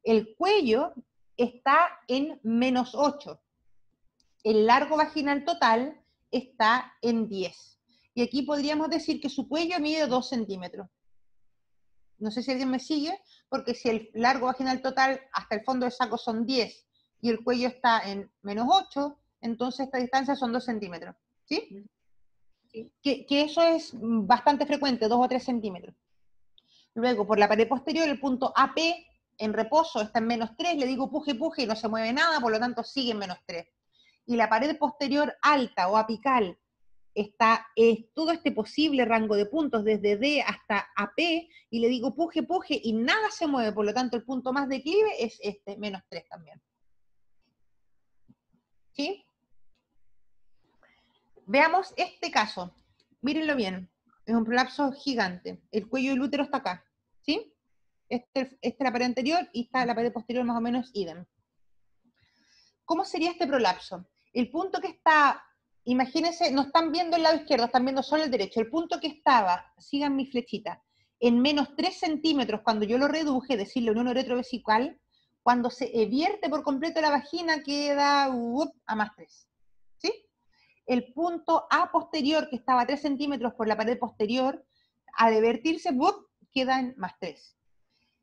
[SPEAKER 1] El cuello está en -8. El largo vaginal total está en 10. Y aquí podríamos decir que su cuello mide 2 centímetros. No sé si alguien me sigue, porque si el largo vaginal total hasta el fondo del saco son 10 y el cuello está en -8, entonces esta distancia son 2 centímetros. ¿Sí?
[SPEAKER 5] Sí.
[SPEAKER 1] Que eso es bastante frecuente, 2 o 3 centímetros. Luego, por la pared posterior, el punto AP en reposo está en -3, le digo puje y no se mueve nada, por lo tanto sigue en -3. Y la pared posterior alta o apical está todo este posible rango de puntos desde D hasta AP, y le digo puje y nada se mueve, por lo tanto el punto más declive es este, -3 también. ¿Sí? Veamos este caso. Mírenlo bien. Es un prolapso gigante. El cuello del útero está acá. ¿Sí? Esta es la pared anterior y está la pared posterior más o menos idem. ¿Cómo sería este prolapso? El punto que está, imagínense, no están viendo el lado izquierdo, están viendo solo el derecho. El punto que estaba, sigan mi flechita, en -3 centímetros cuando yo lo reduje, es decir, la unión uretrovesical, cuando se vierte por completo la vagina queda a +3. ¿Sí? El punto A posterior, que estaba a 3 centímetros por la pared posterior, al vertirse, queda en +3.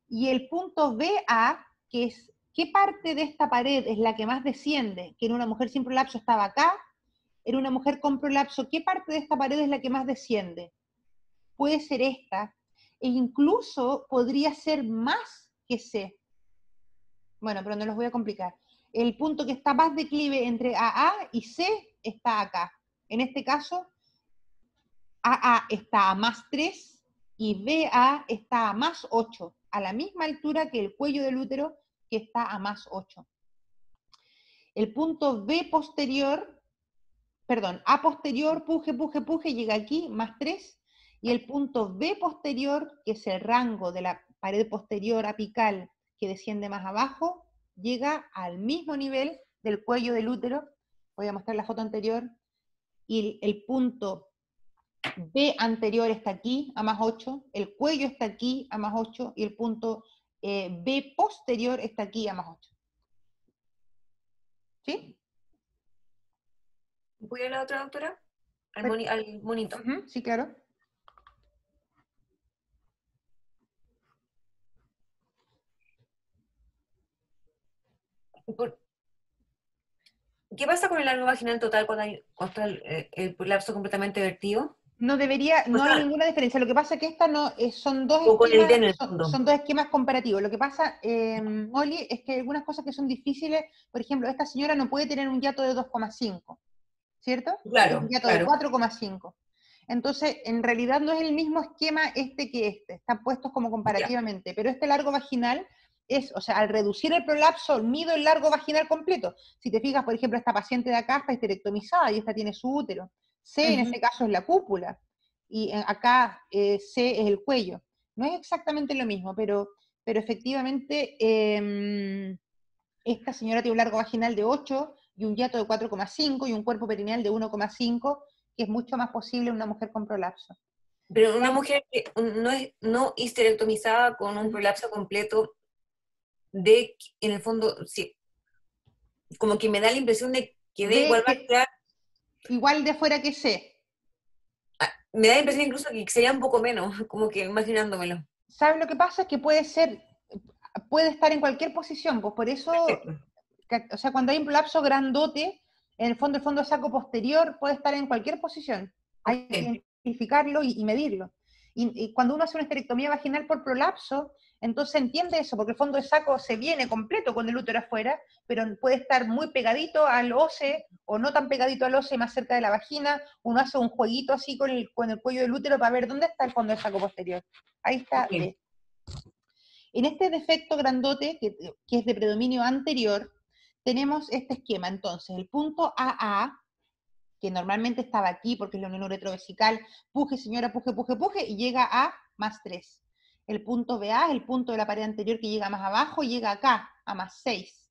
[SPEAKER 1] Y el punto BA, que es qué parte de esta pared es la que más desciende, que en una mujer sin prolapso estaba acá, en una mujer con prolapso, ¿qué parte de esta pared es la que más desciende? Puede ser esta, e incluso podría ser más que C. Bueno, pero no los voy a complicar. El punto que está más declive entre AA y C está acá. En este caso, AA está a +3 y BA está a +8. a la misma altura que el cuello del útero, que está a más 8. El punto B posterior, perdón, A posterior, puje, puje, puje, llega aquí, más 3, y el punto B posterior, que es el rango de la pared posterior apical que desciende más abajo, llega al mismo nivel del cuello del útero. Voy a mostrar la foto anterior, y el punto B anterior está aquí, a más 8, el cuello está aquí, a más 8, y el punto B posterior está aquí, a más 8. ¿Sí?
[SPEAKER 2] ¿Voy a la otra, doctora? Al monito.
[SPEAKER 1] Sí, claro.
[SPEAKER 2] ¿Qué pasa con el largo vaginal total cuando está el prolapso completamente vertido?
[SPEAKER 1] No debería, no hay ninguna diferencia. Lo que pasa es que estas no, son dos
[SPEAKER 2] O con el D en el
[SPEAKER 1] esquemas,
[SPEAKER 2] fondo.
[SPEAKER 1] son dos esquemas comparativos. Lo que pasa, Molly, es que hay algunas cosas que son difíciles. Por ejemplo, esta señora no puede tener un hiato de 2,5, ¿cierto?
[SPEAKER 2] Claro,
[SPEAKER 1] Un hiato
[SPEAKER 2] claro.
[SPEAKER 1] de 4,5. Entonces, en realidad no es el mismo esquema este que este. Están puestos como comparativamente. Pero este largo vaginal es, o sea, al reducir el prolapso, mido el largo vaginal completo. Si te fijas, por ejemplo, esta paciente de acá está histerectomizada y esta tiene su útero. C, en este caso, es la cúpula. Y acá C es el cuello. No es exactamente lo mismo, pero efectivamente esta señora tiene un largo vaginal de 8 y un hiato de 4,5 y un cuerpo perineal de 1,5, que es mucho más posible en una mujer con prolapso.
[SPEAKER 2] Pero una mujer que no histerectomizada con un prolapso completo, en el fondo, sí, como que me da la impresión de que de igual va a quedar...
[SPEAKER 1] Igual de fuera que C.
[SPEAKER 2] Me da la impresión incluso que sería un poco menos, como que imaginándomelo.
[SPEAKER 1] ¿Sabes lo que pasa? Es que puede estar en cualquier posición, pues por eso, o sea, cuando hay un prolapso grandote, en el fondo saco posterior puede estar en cualquier posición. Hay que identificarlo y medirlo. Y cuando uno hace una histerectomía vaginal por prolapso, entonces entiende eso, porque el fondo de saco se viene completo con el útero afuera, pero puede estar muy pegadito al OCE, o no tan pegadito al OCE, más cerca de la vagina. Uno hace un jueguito así con el cuello del útero para ver dónde está el fondo de saco posterior. Ahí está. Okay. En este defecto grandote, que es de predominio anterior, tenemos este esquema. Entonces, el punto AA, que normalmente estaba aquí porque es la unión uretrovesical, puje señora, puje, puje, puje, y llega a más 3. El punto BA es el punto de la pared anterior que llega más abajo, y llega acá, a más 6.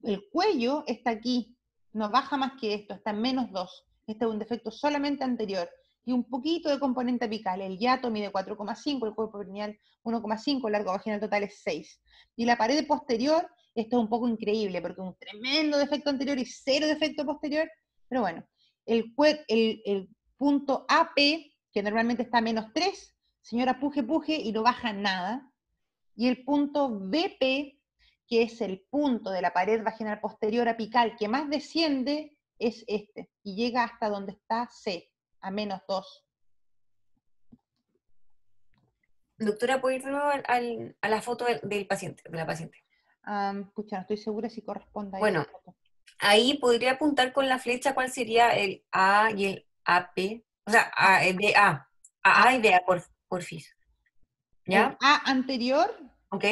[SPEAKER 1] El cuello está aquí, no baja más que esto, está en menos 2. Este es un defecto solamente anterior. Y un poquito de componente apical. El hiato mide 4,5, el cuerpo perineal 1,5, el largo vaginal total es 6. Y la pared posterior, esto es un poco increíble, porque un tremendo defecto anterior y 0 defecto posterior, pero bueno. El punto AP, que normalmente está a menos 3, señora, puje, puje, y no baja nada. Y el punto BP, que es el punto de la pared vaginal posterior apical que más desciende, es este, y llega hasta donde está C, a menos 2.
[SPEAKER 2] Doctora, ¿puedo ir de nuevo a la foto del paciente, de la paciente?
[SPEAKER 1] Pucha, no estoy segura si corresponde a
[SPEAKER 2] bueno,
[SPEAKER 1] esa foto.
[SPEAKER 2] Ahí podría apuntar con la flecha cuál sería el A y el AP, o sea, el BA, AA y BA, porfis. ¿Ya?
[SPEAKER 1] El A anterior,
[SPEAKER 2] ok,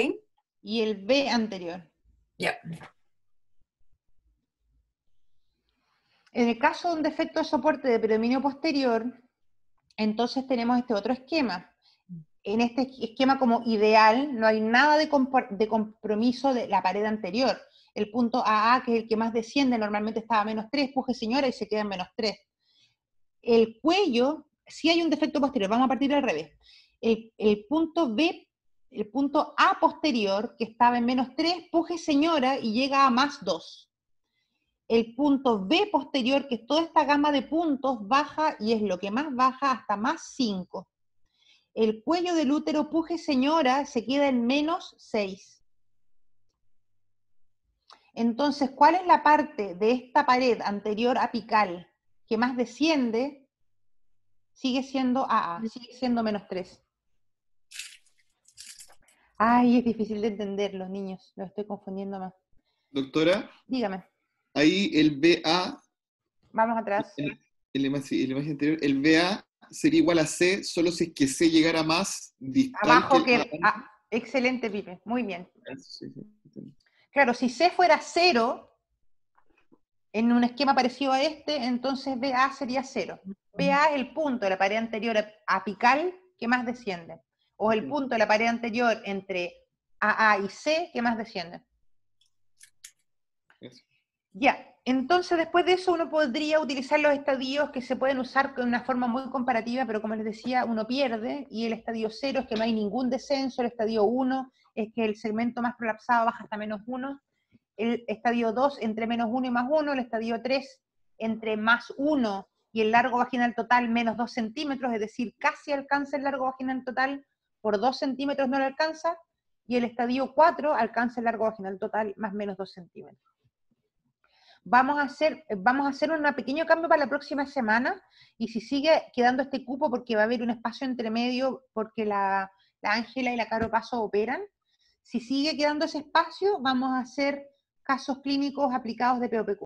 [SPEAKER 1] y el B anterior.
[SPEAKER 2] Ya.
[SPEAKER 1] En el caso de un defecto de soporte de predominio posterior, entonces tenemos este otro esquema. En este esquema como ideal no hay nada de compromiso de la pared anterior. El punto AA, que es el que más desciende, normalmente estaba a menos 3, puje señora y se queda en menos 3. El cuello, sí hay un defecto posterior, vamos a partir al revés. El punto B, el punto A posterior, que estaba en menos 3, puje señora y llega a más 2. El punto B posterior, que es toda esta gama de puntos, baja y es lo que más baja hasta más 5. El cuello del útero, puje señora, se queda en menos 6. Entonces, ¿cuál es la parte de esta pared anterior apical que más desciende? Sigue siendo AA, sigue siendo menos 3. Ay, es difícil de entender, los niños, lo estoy confundiendo más.
[SPEAKER 4] Doctora.
[SPEAKER 1] Dígame.
[SPEAKER 4] Ahí el BA.
[SPEAKER 1] Vamos atrás.
[SPEAKER 4] La imagen anterior, el BA sería igual a C, solo si es que C llegara más distante.
[SPEAKER 1] Abajo que Excelente, Pipe, muy bien.
[SPEAKER 4] Sí, entiendo.
[SPEAKER 1] Claro, si C fuera 0, en un esquema parecido a este, entonces BA sería 0. BA es el punto de la pared anterior apical que más desciende, o el punto de la pared anterior entre AA y C que más desciende.
[SPEAKER 4] Eso.
[SPEAKER 1] Ya, entonces después de eso uno podría utilizar los estadios que se pueden usar con una forma muy comparativa, pero como les decía, uno pierde, y el estadio 0 es que no hay ningún descenso, el estadio 1 es que el segmento más prolapsado baja hasta -1, el estadio 2 entre -1 y +1, el estadio 3 entre +1 y el largo vaginal total -2 centímetros, es decir, casi alcanza el largo vaginal total, por 2 centímetros no lo alcanza, y el estadio 4 alcanza el largo vaginal total más -2 centímetros. Vamos a hacer un pequeño cambio para la próxima semana, y si sigue quedando este cupo, porque va a haber un espacio entre medio, porque la Ángela y la Caro Paso operan, si sigue quedando ese espacio, vamos a hacer casos clínicos aplicados de POPQ.